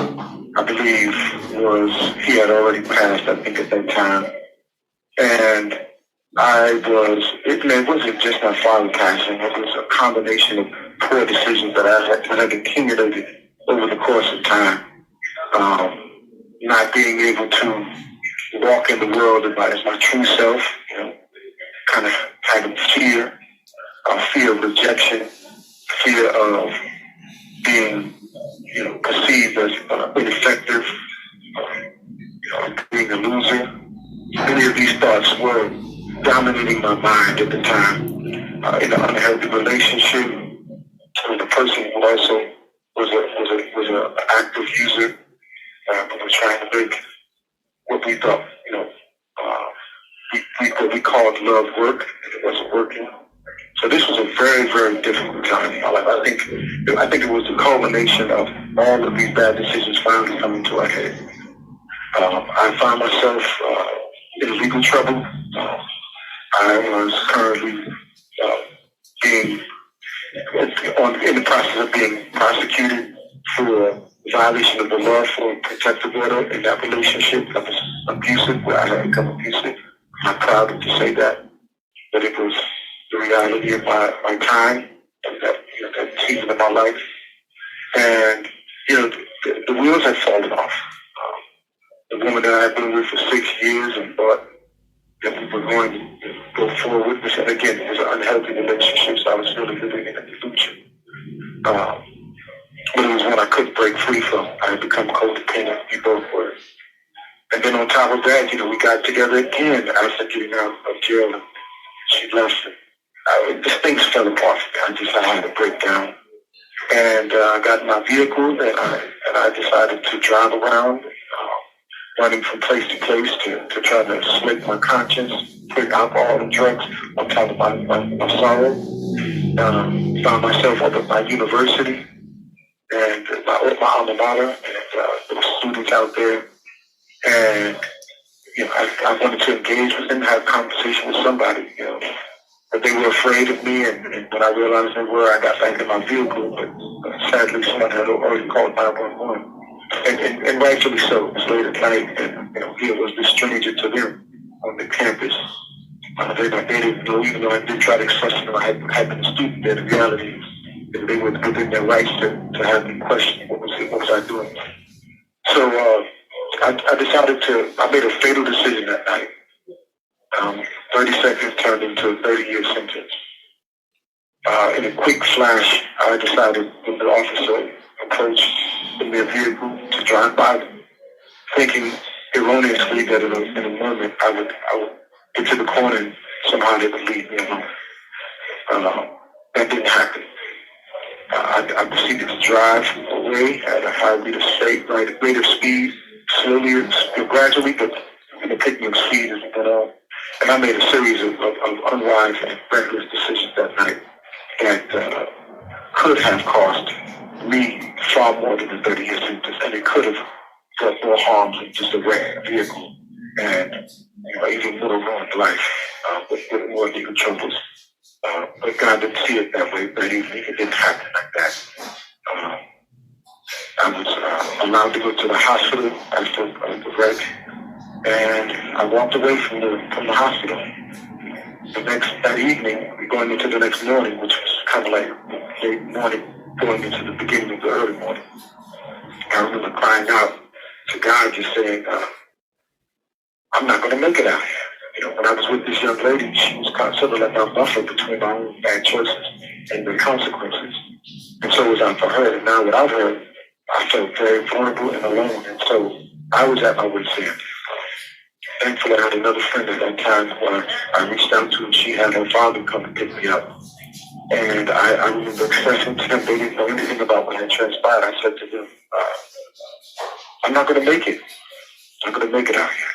I believe, he had already passed, I think, at that time. And it wasn't just my father passing, it was a combination of poor decisions that I had accumulated over the course of time. Not being able to walk in the world as my true self, kind of having fear of rejection, fear of being, perceived as ineffective, being a loser. Many of these thoughts were dominating my mind at the time. In an unhealthy relationship with a person who also was an active user, but was trying to make what we thought, what we called love work, and it wasn't working. So this was a very, very difficult time in my life. I think it was the culmination of all of these bad decisions finally coming to a head. I found myself in legal trouble. I was currently in the process of being prosecuted for violation of the law for protective order in that relationship that was abusive, where I had become abusive. I'm proud to say that it was the reality of my time and that season of my life. And, the wheels had fallen off. The woman that I had been with for 6 years and thought that we were going to go forward with, and again, it was an unhealthy relationship, so I was really living in an illusion. But it was one I couldn't break free from. I had become codependent, we both were. And then on top of that, we got together again after getting out of jail, and she left. Things fell apart for me. I had a breakdown. And I got in my vehicle, and I decided to drive around, running from place to place to try to slake my conscience, put alcohol and drugs on top of my sorrow. Found myself up at my university and my alma mater, and there were students out there, and I wanted to engage with them, have a conversation with somebody, but they were afraid of me, and when I realized they were, I got back in my vehicle, but sadly someone had already called 911, and rightfully so. It was late at night, and here was this stranger to them on the campus. They didn't know, even though I did try to express to them I had been a student there, the reality is that they were within their rights to have me question what was I doing. So I decided I made a fatal decision that night. 30 seconds turned into a 30-year sentence. In a quick flash, I decided when the officer approached in their vehicle to drive by them, thinking erroneously that in a moment I would get to the corner and somehow they would leave me alone. That didn't happen. I proceeded to drive away at a high rate of speed, slowly, gradually, but picking up speed as we went on. And I made a series of unwise and reckless decisions that night that could have cost me far more than the 30 years sentence, and it could have done more harm than just a wrecked vehicle and even more ruined life with more legal troubles. But God didn't see it that way, but it didn't happen like that. I was allowed to go to the hospital after the wreck, and I walked away from the hospital. That evening, going into the next morning, which was kind of like late morning, going into the beginning of the early morning, I remember crying out to God, just saying, I'm not going to make it out here. When I was with this young lady, she was considered like my buffer between my own bad choices and the consequences. And so was I for her. And now without her, I felt very vulnerable and alone. And so I was at my wit's end. Thankfully, I had another friend at that time where I reached out to, and she had her father come and pick me up. And I remember expressing to them, they didn't know anything about what had transpired. I said to them, I'm not going to make it. I'm going to make it out here.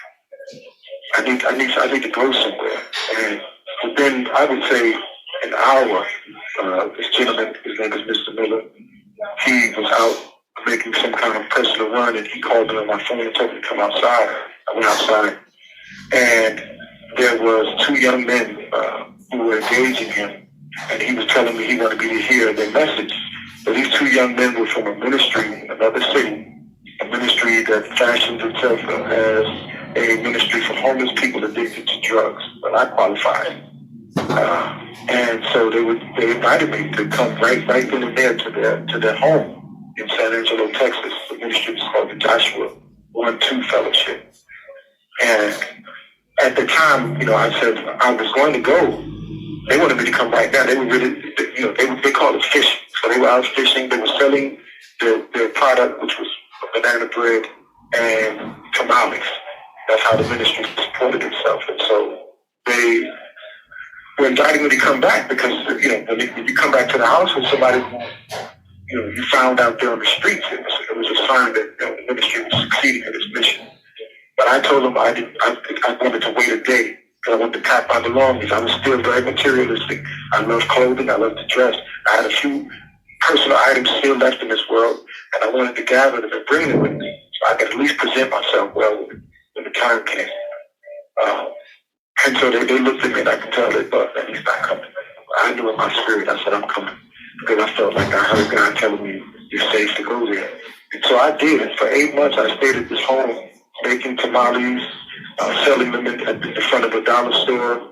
I need to go somewhere. And within, I would say, an hour, this gentleman, his name is Mr. Miller, he was out making some kind of personal run, and he called me on my phone and told me to come outside. I went outside, and there was two young men who were engaging him, and he was telling me he wanted me to hear their message. But these two young men were from a ministry in another city, a ministry that fashions itself as a ministry for homeless people addicted to drugs. But I qualified. And so they invited me to come right then and there to their home in San Angelo, Texas. The ministry was called the Joshua 1-2 Fellowship. And at the time, I said I was going to go. They wanted me to come right now. They were really, they called it fishing. So they were out fishing. They were selling their product, which was banana bread and tamales. That's how the ministry supported itself. And so they were inviting me to come back because, when you come back to the house with somebody who, you found out there on the streets, it was a sign that the ministry was succeeding in its mission. But I told them I wanted to wait a day because I wanted to pack my belongings. I was still very materialistic. I love clothing. I love to dress. I had a few personal items still left in this world, and I wanted to gather them and bring them with me so I could at least present myself well when the time came. And so they looked at me, and I could tell they thought that he's not coming. I knew in my spirit, I said, I'm coming. Because I felt like I heard God telling me, you're safe to go there. And so I did. And for 8 months, I stayed at this home, making tamales, selling them at the front of a dollar store.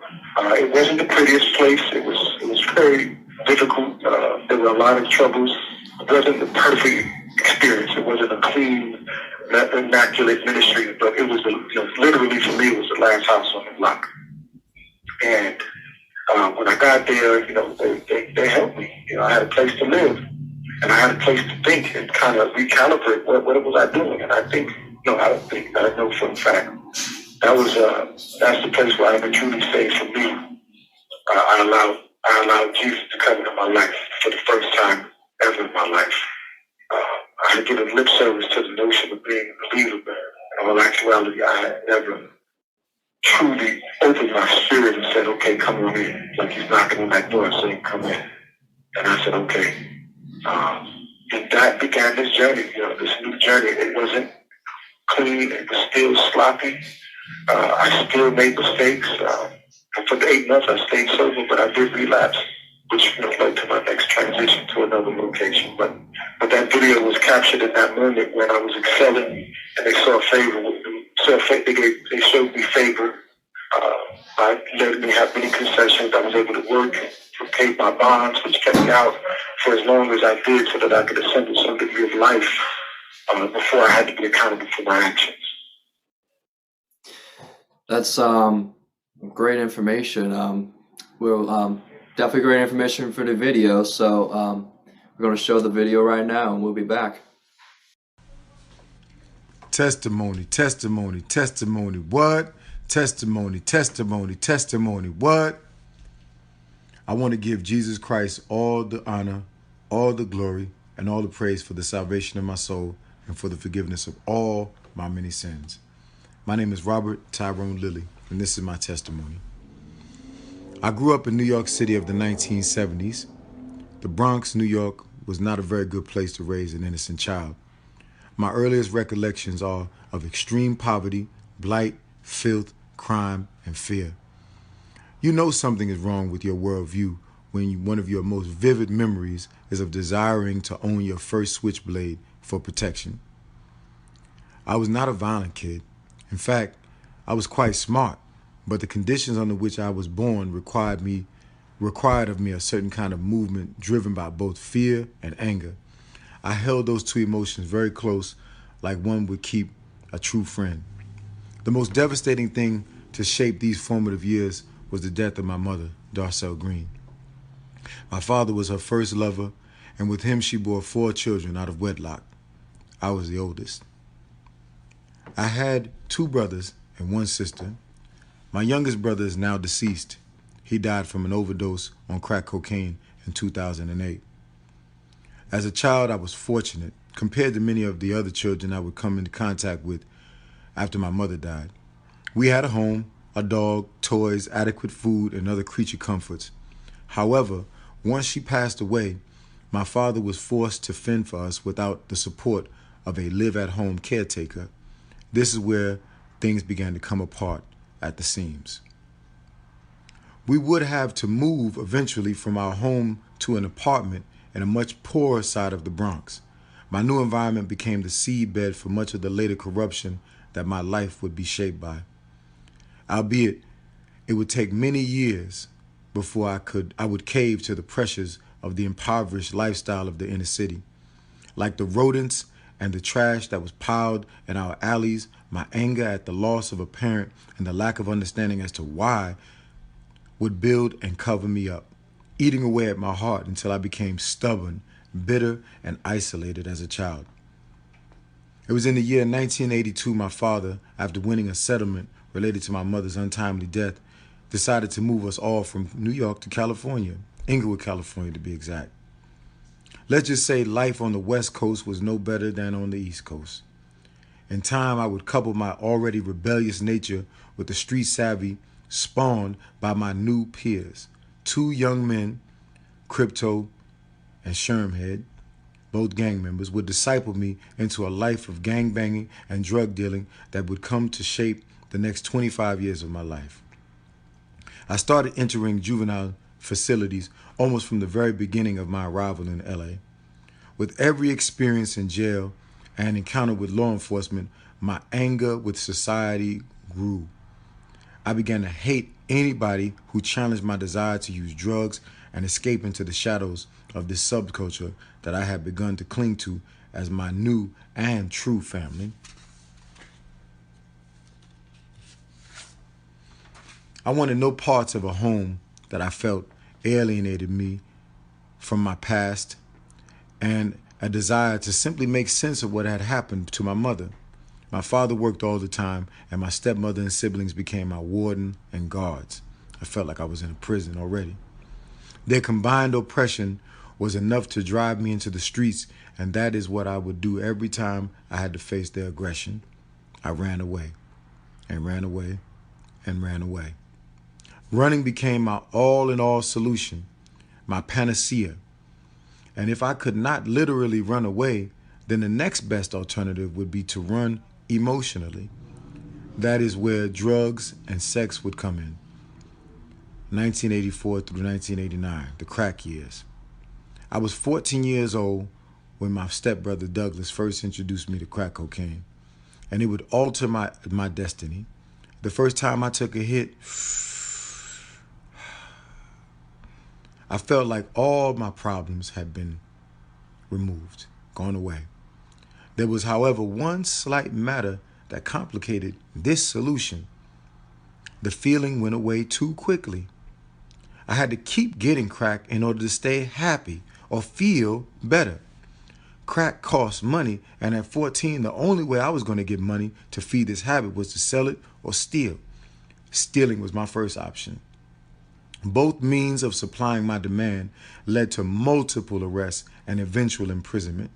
It wasn't the prettiest place. It was very difficult. There were a lot of troubles. It wasn't the perfect experience. It wasn't a clean, immaculate ministry, but it was literally for me, it was the last house on the block. And when I got there, they helped me. I had a place to live, and I had a place to think and kind of recalibrate what was I doing. And I think, I don't think, I know for a fact, that's the place where I can truly say for me, I allowed Jesus to come into my life for the first time ever in my life. I had given lip service to the notion of being a leader, but in all actuality, I had never truly opened my spirit and said, okay, come on in. Like he's knocking on that door saying, come in. And I said, okay. And that began this journey, this new journey. It wasn't clean. It was still sloppy. I still made mistakes. And for the 8 months, I stayed sober, but I did relapse, which led to my next transition to another location. But that video was captured in that moment when I was excelling, and they saw favor. They showed me favor by letting me have many concessions. I was able to work and pay my bonds, which kept me out for as long as I did, so that I could assemble some degree of life before I had to be accountable for my actions. That's great information. We'll definitely great information for the video. So we're going to show the video right now, and we'll be back. Testimony, testimony, testimony, what? Testimony, testimony, testimony, what? I want to give Jesus Christ all the honor, all the glory, and all the praise for the salvation of my soul and for the forgiveness of all my many sins. My name is Robert Tyrone Lilly, and this is my testimony. I grew up in New York City of the 1970s. The Bronx, New York, was not a very good place to raise an innocent child. My earliest recollections are of extreme poverty, blight, filth, crime, and fear. You know something is wrong with your worldview when one of your most vivid memories is of desiring to own your first switchblade for protection. I was not a violent kid. In fact, I was quite smart, but the conditions under which I was born required of me a certain kind of movement driven by both fear and anger. I held those two emotions very close, like one would keep a true friend. The most devastating thing to shape these formative years was the death of my mother, Darcel Green. My father was her first lover, and with him she bore 4 children out of wedlock. I was the oldest. I had 2 brothers and 1 sister. My youngest brother is now deceased. He died from an overdose on crack cocaine in 2008. As a child, I was fortunate compared to many of the other children I would come into contact with after my mother died. We had a home, a dog, toys, adequate food, and other creature comforts. However, once she passed away, my father was forced to fend for us without the support of a live-at-home caretaker. This is where things began to come apart at the seams. We would have to move eventually from our home to an apartment in a much poorer side of the Bronx. My new environment became the seedbed for much of the later corruption that my life would be shaped by. Albeit, it would take many years before I would cave to the pressures of the impoverished lifestyle of the inner city. Like the rodents and the trash that was piled in our alleys, my anger at the loss of a parent and the lack of understanding as to why would build and cover me up, eating away at my heart until I became stubborn, bitter, and isolated as a child. It was in the year 1982 my father, after winning a settlement related to my mother's untimely death, decided to move us all from New York to California, Inglewood, California to be exact. Let's just say life on the West Coast was no better than on the East Coast. In time, I would couple my already rebellious nature with the street savvy spawned by my new peers. 2 young men, Crypto and Shermhead, both gang members, would disciple me into a life of gangbanging and drug dealing that would come to shape the next 25 years of my life. I started entering juvenile facilities almost from the very beginning of my arrival in LA. With every experience in jail and encounter with law enforcement, my anger with society grew. I began to hate anybody who challenged my desire to use drugs and escape into the shadows of this subculture that I had begun to cling to as my new and true family. I wanted no parts of a home that I felt alienated me from my past and a desire to simply make sense of what had happened to my mother. My father worked all the time, and my stepmother and siblings became my warden and guards. I felt like I was in a prison already. Their combined oppression was enough to drive me into the streets, and that is what I would do every time I had to face their aggression. I ran away and ran away and ran away. Running became my all-in-all solution, my panacea. And if I could not literally run away, then the next best alternative would be to run emotionally. That is where drugs and sex would come in. 1984 through 1989, the crack years. I was 14 years old when my stepbrother Douglas first introduced me to crack cocaine, and it would alter my destiny. The first time I took a hit, I felt like all my problems had been removed, gone away. There was, however, one slight matter that complicated this solution. The feeling went away too quickly. I had to keep getting crack in order to stay happy or feel better. Crack cost money, and at 14, the only way I was going to get money to feed this habit was to sell it or steal. Stealing was my first option. Both means of supplying my demand led to multiple arrests and eventual imprisonment.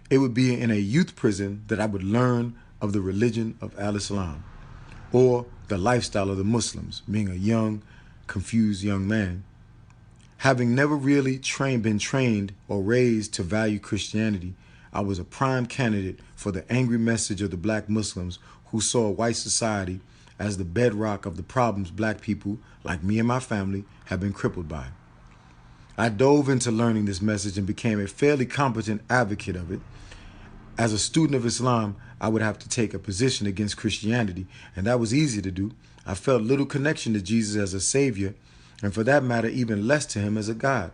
It would be in a youth prison that I would learn of the religion of Al-Islam, or the lifestyle of the Muslims, being a young, confused young man. Having never really been trained or raised to value Christianity, I was a prime candidate for the angry message of the black Muslims who saw white society as the bedrock of the problems black people, like me and my family, have been crippled by. I dove into learning this message and became a fairly competent advocate of it. As a student of Islam, I would have to take a position against Christianity, and that was easy to do. I felt little connection to Jesus as a savior, and for that matter, even less to him as a God.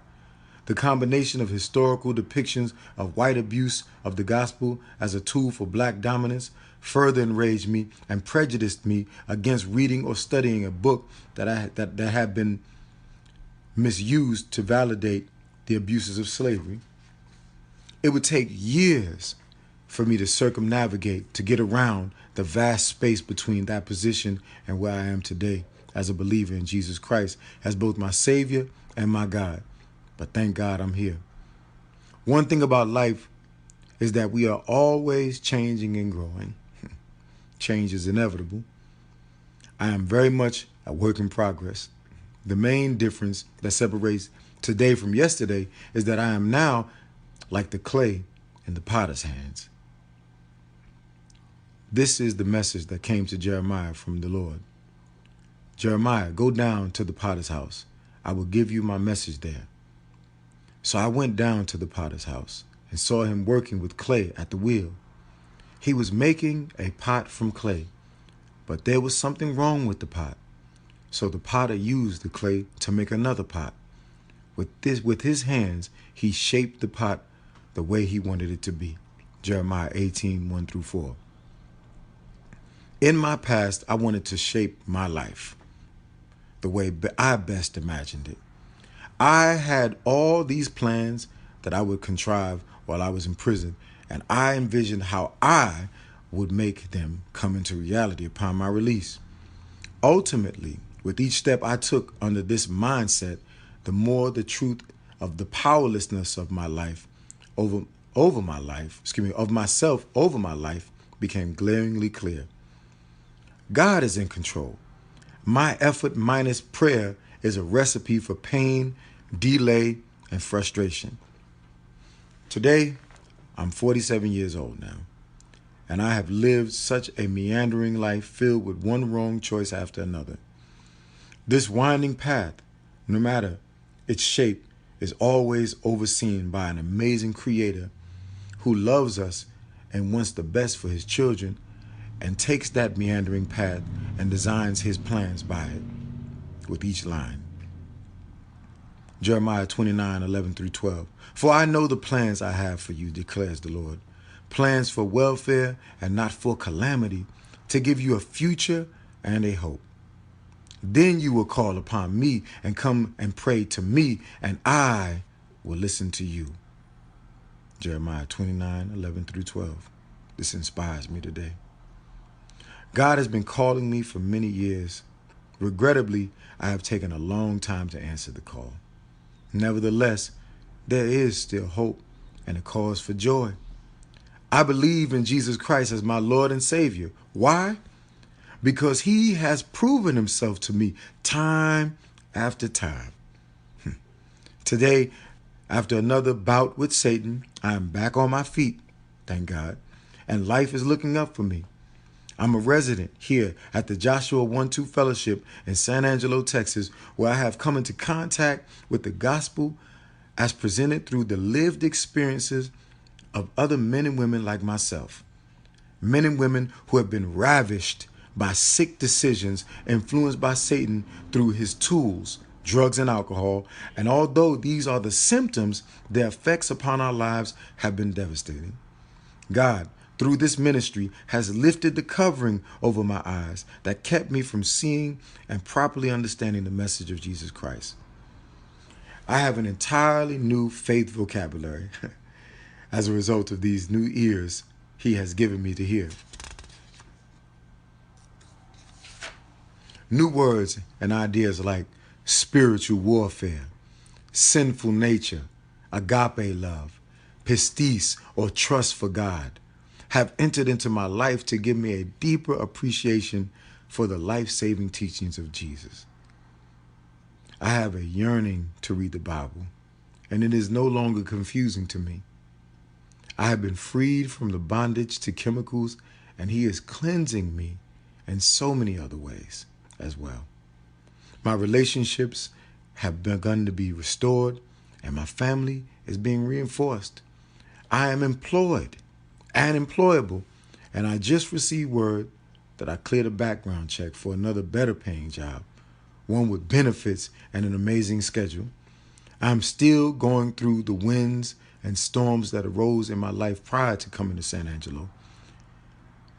The combination of historical depictions of white abuse of the gospel as a tool for black dominance further enraged me and prejudiced me against reading or studying a book that had been misused to validate the abuses of slavery. It would take years for me to circumnavigate, to get around the vast space between that position and where I am today as a believer in Jesus Christ as both my Savior and my God. But thank God I'm here. One thing about life is that we are always changing and growing. Change is inevitable. I am very much a work in progress. The main difference that separates today from yesterday is that I am now like the clay in the potter's hands. This is the message that came to Jeremiah from the Lord. Jeremiah, go down to the potter's house. I will give you my message there. So I went down to the potter's house and saw him working with clay at the wheel. He was making a pot from clay, but there was something wrong with the pot. So the potter used the clay to make another pot. With his hands, he shaped the pot the way he wanted it to be. Jeremiah 18, 1 through 4. In my past, I wanted to shape my life the way I best imagined it. I had all these plans that I would contrive while I was in prison, and I envisioned how I would make them come into reality upon my release. Ultimately, with each step I took under this mindset, the more the truth of the powerlessness of my life of myself over my life became glaringly clear. God is in control. My effort minus prayer is a recipe for pain, delay, and frustration. Today, I'm 47 years old now, and I have lived such a meandering life filled with one wrong choice after another. This winding path, no matter its shape, is always overseen by an amazing creator who loves us and wants the best for his children and takes that meandering path and designs his plans by it with each line. Jeremiah 29, 11 through 12. For I know the plans I have for you, declares the Lord. Plans for welfare and not for calamity, to give you a future and a hope. Then you will call upon me and come and pray to me, and I will listen to you. Jeremiah 29, 11 through 12. This inspires me today. God has been calling me for many years. Regrettably, I have taken a long time to answer the call. Nevertheless, there is still hope and a cause for joy. I believe in Jesus Christ as my Lord and Savior. Why? Because he has proven himself to me time after time. Today, after another bout with Satan, I am back on my feet, thank God, and life is looking up for me. I'm a resident here at the Joshua 1-2 Fellowship in San Angelo, Texas, where I have come into contact with the gospel as presented through the lived experiences of other men and women like myself. Men and women who have been ravished by sick decisions influenced by Satan through his tools, drugs and alcohol. And although these are the symptoms, their effects upon our lives have been devastating. God, through this ministry, has lifted the covering over my eyes that kept me from seeing and properly understanding the message of Jesus Christ. I have an entirely new faith vocabulary as a result of these new ears he has given me to hear. New words and ideas like spiritual warfare, sinful nature, agape love, pistis or trust for God have entered into my life to give me a deeper appreciation for the life-saving teachings of Jesus. I have a yearning to read the Bible, and it is no longer confusing to me. I have been freed from the bondage to chemicals, and he is cleansing me in so many other ways as well. My relationships have begun to be restored, and my family is being reinforced. I am employed and employable, and I just received word that I cleared a background check for another better paying job, one with benefits and an amazing schedule. I'm still going through the winds and storms that arose in my life prior to coming to San Angelo,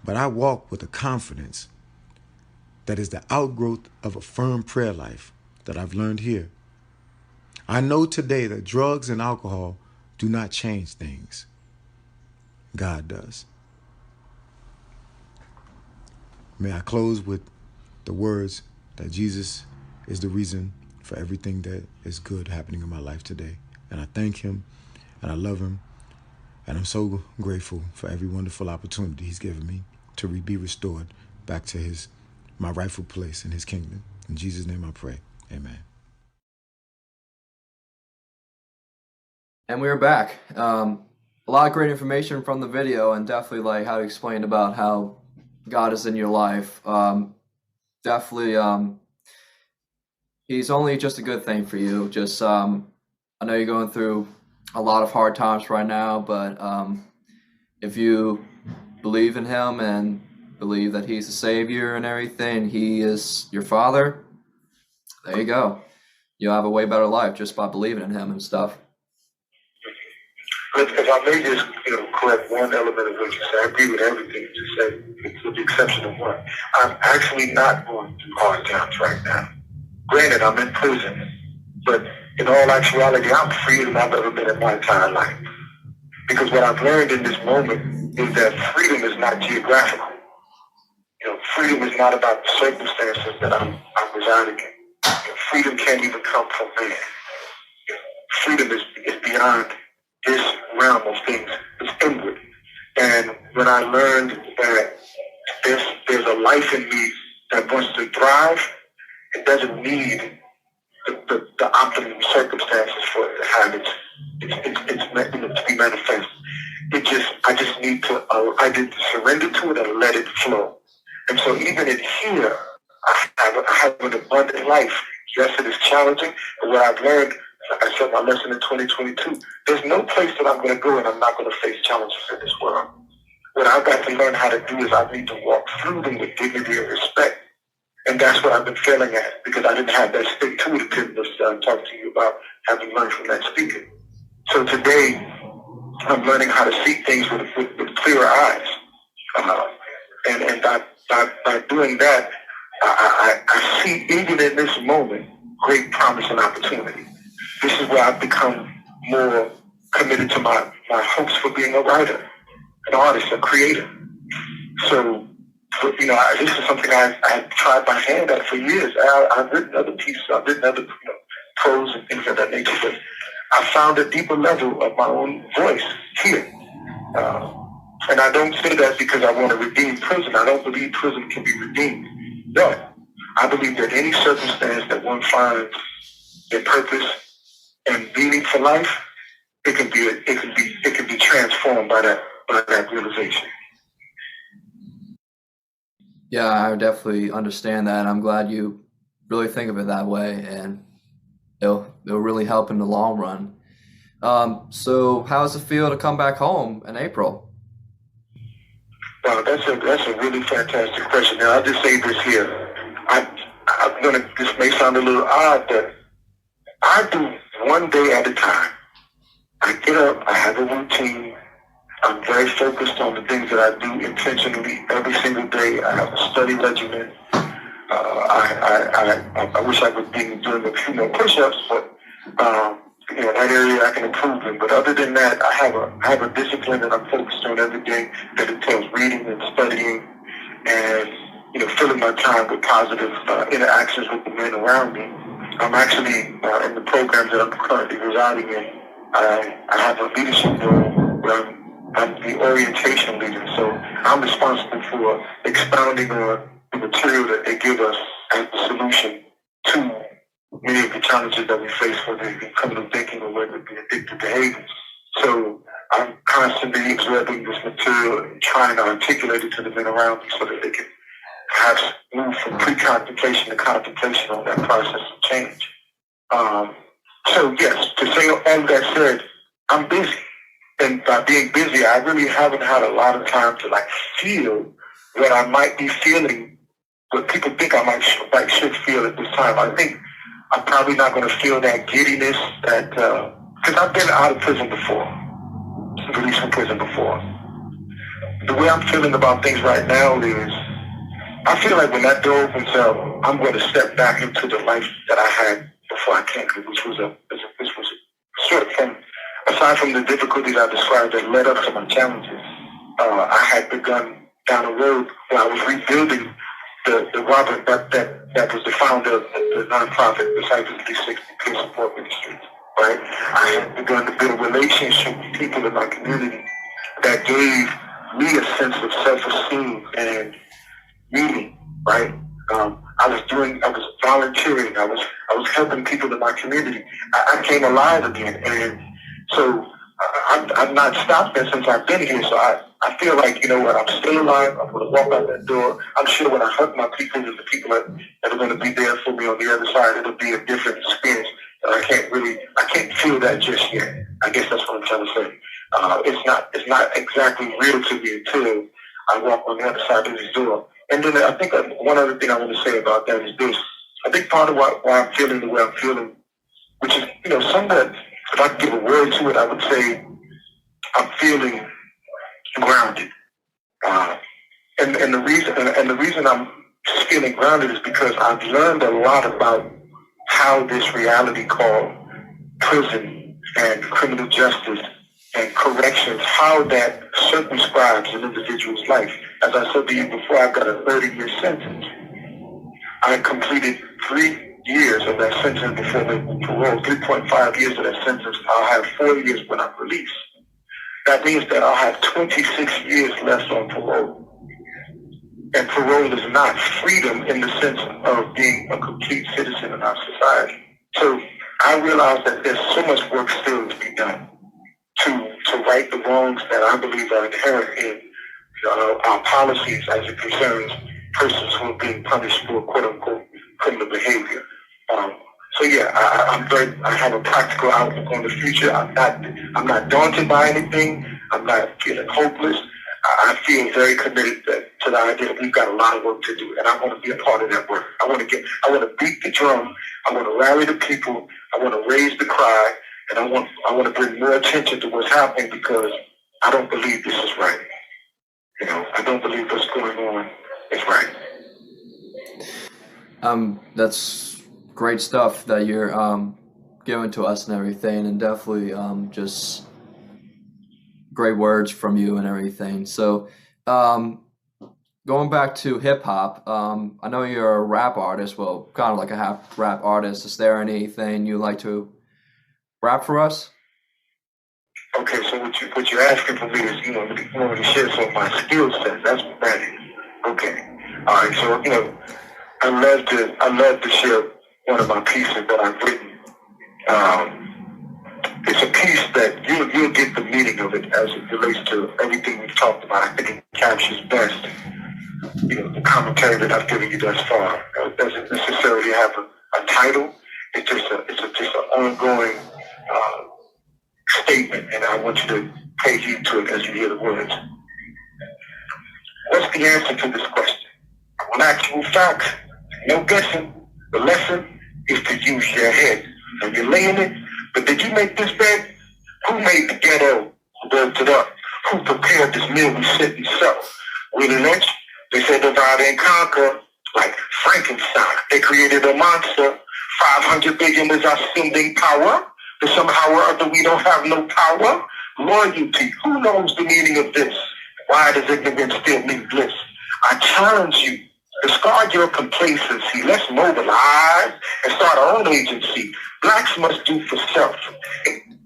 but I walk with a confidence that is the outgrowth of a firm prayer life that I've learned here. I know today that drugs and alcohol do not change things. God does. May I close with the words that Jesus is the reason for everything that is good happening in my life today. And I thank him and I love him. And I'm so grateful for every wonderful opportunity he's given me to be restored back to my rightful place in his kingdom. In Jesus' name I pray. Amen. And we're back. A lot of great information from the video, and definitely like how you explained about how God is in your life. Definitely, he's only just a good thing for you. Just, I know you're going through a lot of hard times right now, but if you believe in him and believe that he's the Savior and everything, he is your Father, there you go. You'll have a way better life just by believing in him and stuff. If I may just, correct one element of what you said, I agree with everything you said, with the exception of one. I'm actually not going through hard times right now. Granted, I'm in prison, but in all actuality, I'm freer than I've ever been in my entire life. Because what I've learned in this moment is that freedom is not geographical. Freedom is not about the circumstances that I'm residing in. Freedom can't even come from man. Freedom is beyond this realm of things. It's inward. And when I learned that there's a life in me that wants to thrive, it doesn't need the optimum circumstances for it to have it's meant to be manifest. I just need to surrender to it and let it flow. And so even in here, I have an abundant life. Yes, it is challenging, but what I've learned, like I said, my lesson in 2022, there's no place that I'm going to go and I'm not going to face challenges in this world. What I've got to learn how to do is I need to walk through them with dignity and respect. And that's what I've been failing at, because I didn't have that stick-to-it-iveness that I'm talking to you about, having learned from that speaker. So today, I'm learning how to see things with clearer eyes. And by doing that, I see, even in this moment, great promise and opportunity. This is where I've become more committed to my hopes for being a writer, an artist, a creator. So, this is something I've tried my hand at for years. I've written other pieces, I've written other prose and things of that nature, but I found a deeper level of my own voice here. And I don't say that because I want to redeem prison. I don't believe prison can be redeemed. But I believe that any circumstance that one finds a purpose and meaning for life, it can be transformed by that realization. Yeah, I definitely understand that. I'm glad you really think of it that way, and it'll really help in the long run. So how does it feel to come back home in April? Wow, that's a really fantastic question. Now, I'll just say this here. This may sound a little odd, but I do one day at a time. I get up, I have a routine. I'm very focused on the things that I do intentionally every single day. I have a study regimen. I wish I would be doing a few more push-ups, but that area I can improve in. But other than that, I have a discipline that I'm focused on every day that entails reading and studying and filling my time with positive interactions with the men around me. I'm actually in the programs that I'm currently residing in. I have a leadership role where I'm the orientation leader, so I'm responsible for expounding on the material that they give us as the solution to many of the challenges that we face, whether it be criminal thinking or whether it be addictive behavior. So I'm constantly absorbing this material and trying to articulate it to the men around me so that they can perhaps move from pre-contemplation to contemplation on that process of change. So yes, to say all that said, I'm busy. And by being busy, I really haven't had a lot of time to feel what I might be feeling, what people think I should feel at this time. I think I'm probably not going to feel that giddiness because I've been out of prison before, released from prison before. The way I'm feeling about things right now is I feel like when that door opens up, I'm going to step back into the life that I had before I came here, which was sort of aside from the difficulties I described that led up to my challenges, I had begun down a road where I was rebuilding the Robert that was the founder of the nonprofit Disciples 360 Peer Support Ministries, right? I had begun to build a relationship with people in my community that gave me a sense of self-esteem and meaning, right? I was volunteering, I was helping people in my community. I came alive again, and so I've not stopped that since I've been here. So I feel like, you know what, I'm still alive. I'm going to walk out that door. I'm sure when I hug my people and the people that are going to be there for me on the other side, it'll be a different experience. And I can't feel that just yet. I guess that's what I'm trying to say. It's not exactly real to me until I walk on the other side of this door. And then I think one other thing I want to say about that is this. I think part of why I'm feeling the way I'm feeling, which is, somewhat, if I could give a word to it, I would say I'm feeling grounded. And the reason I'm feeling grounded is because I've learned a lot about how this reality called prison and criminal justice and corrections, how that circumscribes an individual's life. As I said to you before, I've got a 30-year sentence. I completed 3 years of that sentence before making parole, 3.5 years of that sentence. I'll have 4 years when I'm released. That means that I'll have 26 years left on parole. And parole is not freedom in the sense of being a complete citizen in our society. So I realize that there's so much work still to be done to right the wrongs that I believe are inherent in our policies as it concerns persons who are being punished for quote-unquote criminal behavior. So yeah, I have a practical outlook on the future. I'm not daunted by anything. I'm not feeling hopeless. I feel very committed to the idea that we've got a lot of work to do, and I want to be a part of that work. I want to beat the drum. I want to rally the people. I want to raise the cry, and I want to bring more attention to what's happening because I don't believe this is right. I don't believe what's going on is right. That's great stuff that you're giving to us and everything, and definitely just great words from you and everything. So going back to hip hop, I know you're a rap artist, well, kind of like a half rap artist. Is there anything you like to rap for us? Okay, so what you're asking for me is, you want me to share some of my skill set. That's what that is. Okay. All right. So I love to share one of my pieces that I've written. It's a piece that you'll get the meaning of it as it relates to everything we've talked about. I think it captures best, the commentary that I've given you thus far. It doesn't necessarily have a title. It's just an ongoing statement, and I want you to pay heed to it as you hear the words. What's the answer to this question? On actual facts, no guessing. The lesson is to use your head. And you're laying it, but did you make this bed? Who made the ghetto? Who built it up? Who prepared this meal we sit and sell? Willie Lynch, they said divide and conquer, like Frankenstein. They created a monster. 500 billion is our spending power. But somehow or other we don't have no power. Loyalty, who knows the meaning of this? Why does ignorance still mean bliss? I challenge you, discard your complacency. Let's mobilize and start our own agency. Blacks must do for self.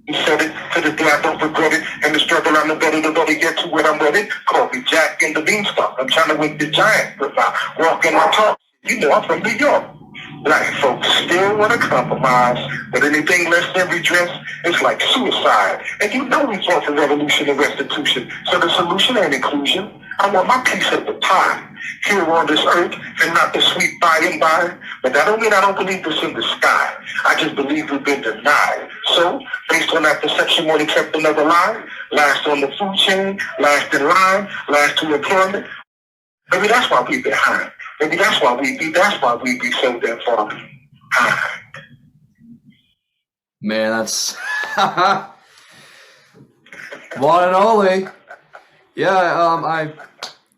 He said it to the day I don't regret it. And the struggle I'm the better get to where I'm ready. Call me Jack in the Beanstalk. I'm trying to wake the giant if I walk and I talk. I'm from New York. Black folks still want to compromise, but anything less than redress is like suicide. And we fought for revolution and restitution. So the solution ain't inclusion. I want my piece of the pie here on this earth and not the sweet by and by. But that don't mean I don't believe this in the sky. I just believe we've been denied. So, based on that perception, when he kept another line, last on the food chain, last in line, last to employment. Maybe that's why we behind. Maybe that's why we be so damn far behind. Man, that's one and only. Yeah, I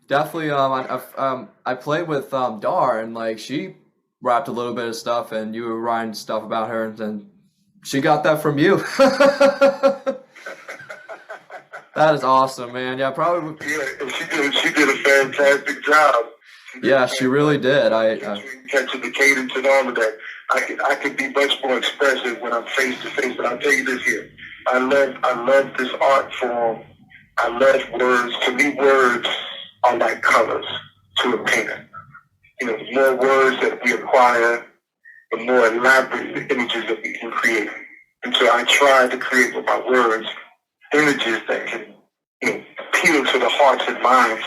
definitely I played with Dar, and like she rapped a little bit of stuff, and you were writing stuff about her, and then she got that from you. That is awesome, man. Yeah, probably. Yeah, she did a fantastic job. She really did. Catching the cadence and all of that. I could be much more expressive when I'm face to face, but I'll tell you this here. I love this art form. I love words. To me, words are like colors to a painter. The more words that we acquire, the more elaborate the images that we can create. And so I try to create with my words images that can, appeal to the hearts and minds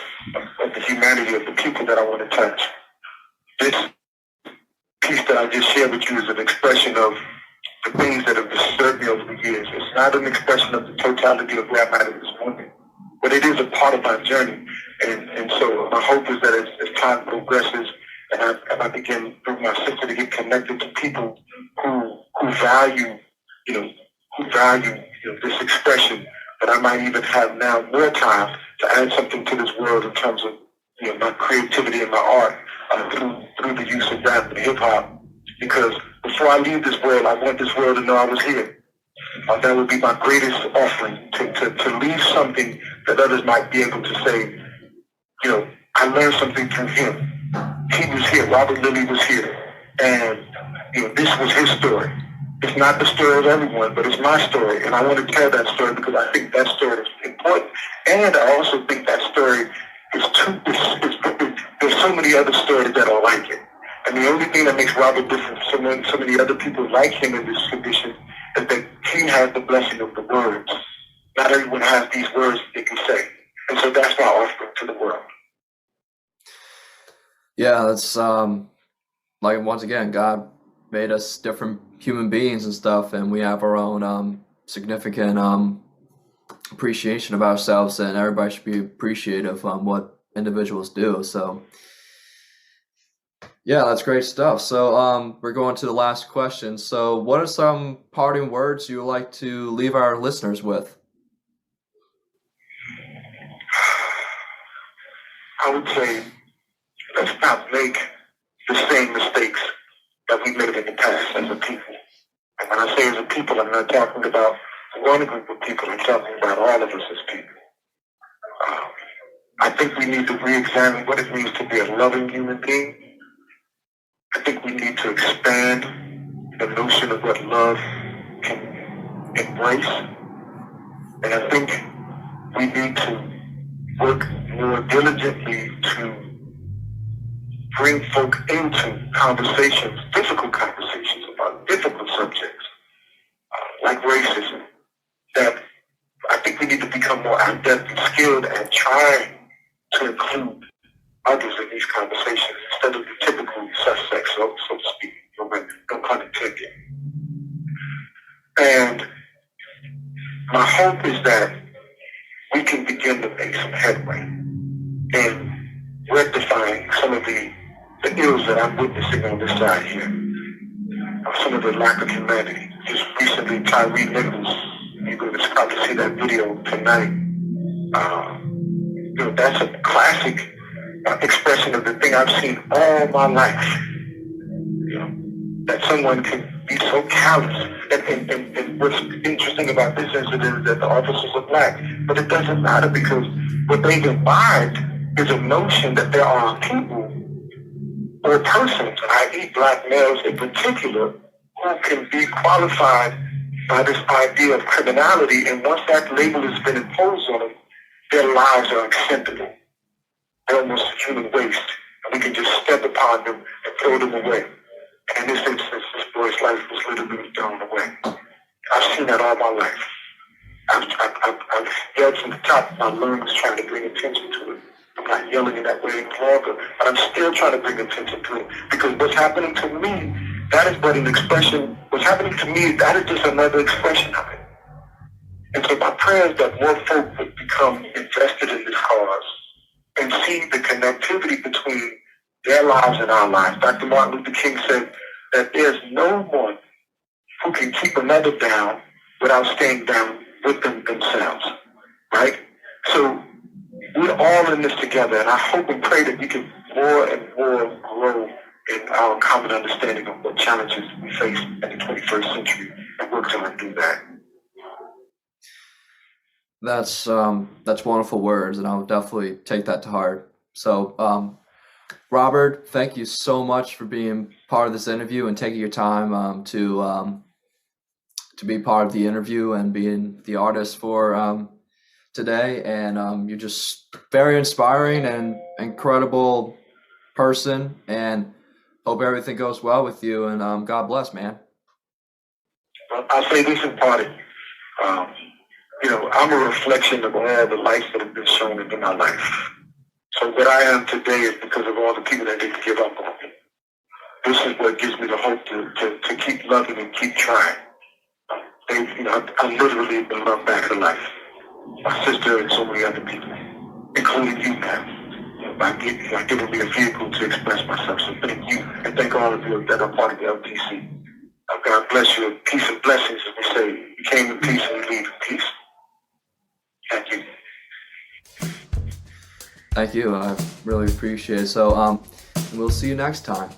of the humanity of the people that I want to touch. This piece that I just shared with you is an expression of the things that have disturbed me over the years. It's not an expression of the totality of where I'm at this moment, but it is a part of my journey. And so my hope is that as time progresses and I begin through my sister to get connected to people who value, this expression, that I might even have now more time to add something to this world in terms of my creativity and my art through the use of rap and hip hop. Because before I leave this world, I want this world to know I was here. That would be my greatest offering, to leave something that others might be able to say, I learned something through him. He was here. Robert Lilly was here. And, this was his story. It's not the story of everyone, but it's my story. And I want to tell that story because I think that story is important. And I also think that story is there's so many other stories that are like it. And the only thing that makes Robert different from so many other people like him in this condition is that he has the blessing of the words. Not everyone has these words they can say. And so that's my offering to the world. Yeah, that's like once again, God made us different human beings and stuff, and we have our own significant appreciation of ourselves, and everybody should be appreciative of what individuals do. So yeah, that's great stuff. So we're going to the last question. So what are some parting words you would like to leave our listeners with? I would say, let's not make the same mistakes that we made in the past as a people. And when I say as a people, I'm not talking about one group of people. I'm talking about all of us as people. I think we need to re-examine what it means to be a loving human being. I think we need to expand the notion of what love can embrace. And I think we need to work more diligently to bring folk into conversations, difficult conversations about difficult subjects, like racism, that I think we need to become more adept and skilled at trying to include others in these conversations instead of the typical suspects, so to speak, no pun intended. And my hope is that we can begin to make some headway in rectifying some of the ills that I'm witnessing on this side here. Some of the lack of humanity. Just recently, Tyree Nichols, you're going to probably see that video tonight. That's a classic expression of the thing I've seen all my life. That someone can be so callous. And what's interesting about this incident is that the officers are black. But it doesn't matter, because what they've imbibed is a notion that there are people or persons, i.e. black males in particular, who can be qualified by this idea of criminality, and once that label has been imposed on them, their lives are acceptable. They're almost human waste, and we can just step upon them and throw them away. And in this instance, this boy's life was literally thrown away. I've seen that all my life. I've yelled from the top of my lungs trying to bring attention to it. I'm not yelling in that way any longer, but I'm still trying to bring attention to it, because what's happening to me, that is but an expression. What's happening to me, that is just another expression of it. And so my prayer is that more folk would become invested in this cause and see the connectivity between their lives and our lives. Dr. Martin Luther King said that there's no one who can keep another down without staying down with them themselves, right? So we're all in this together, and I hope and pray that we can more and more grow in our common understanding of what challenges we face in the 21st century and work to undo that. That's wonderful words, and I'll definitely take that to heart. So, Robert, thank you so much for being part of this interview and taking your time to be part of the interview and being the artist for today. And you're just very inspiring and incredible person, and hope everything goes well with you. And God bless, man. I'll say this in parting. I'm a reflection of all the lights that have been shown into my life. So what I am today is because of all the people that didn't give up on me. This is what gives me the hope to keep loving and keep trying. I literally have been loved back to life. My sister and so many other people, including you, man, by giving me a vehicle to express myself. So thank you, and thank all of you that are part of the LTC. God bless you. Peace and blessings, as we say. We came in peace and we leave in peace. Thank you. Thank you. I really appreciate it. So we'll see you next time.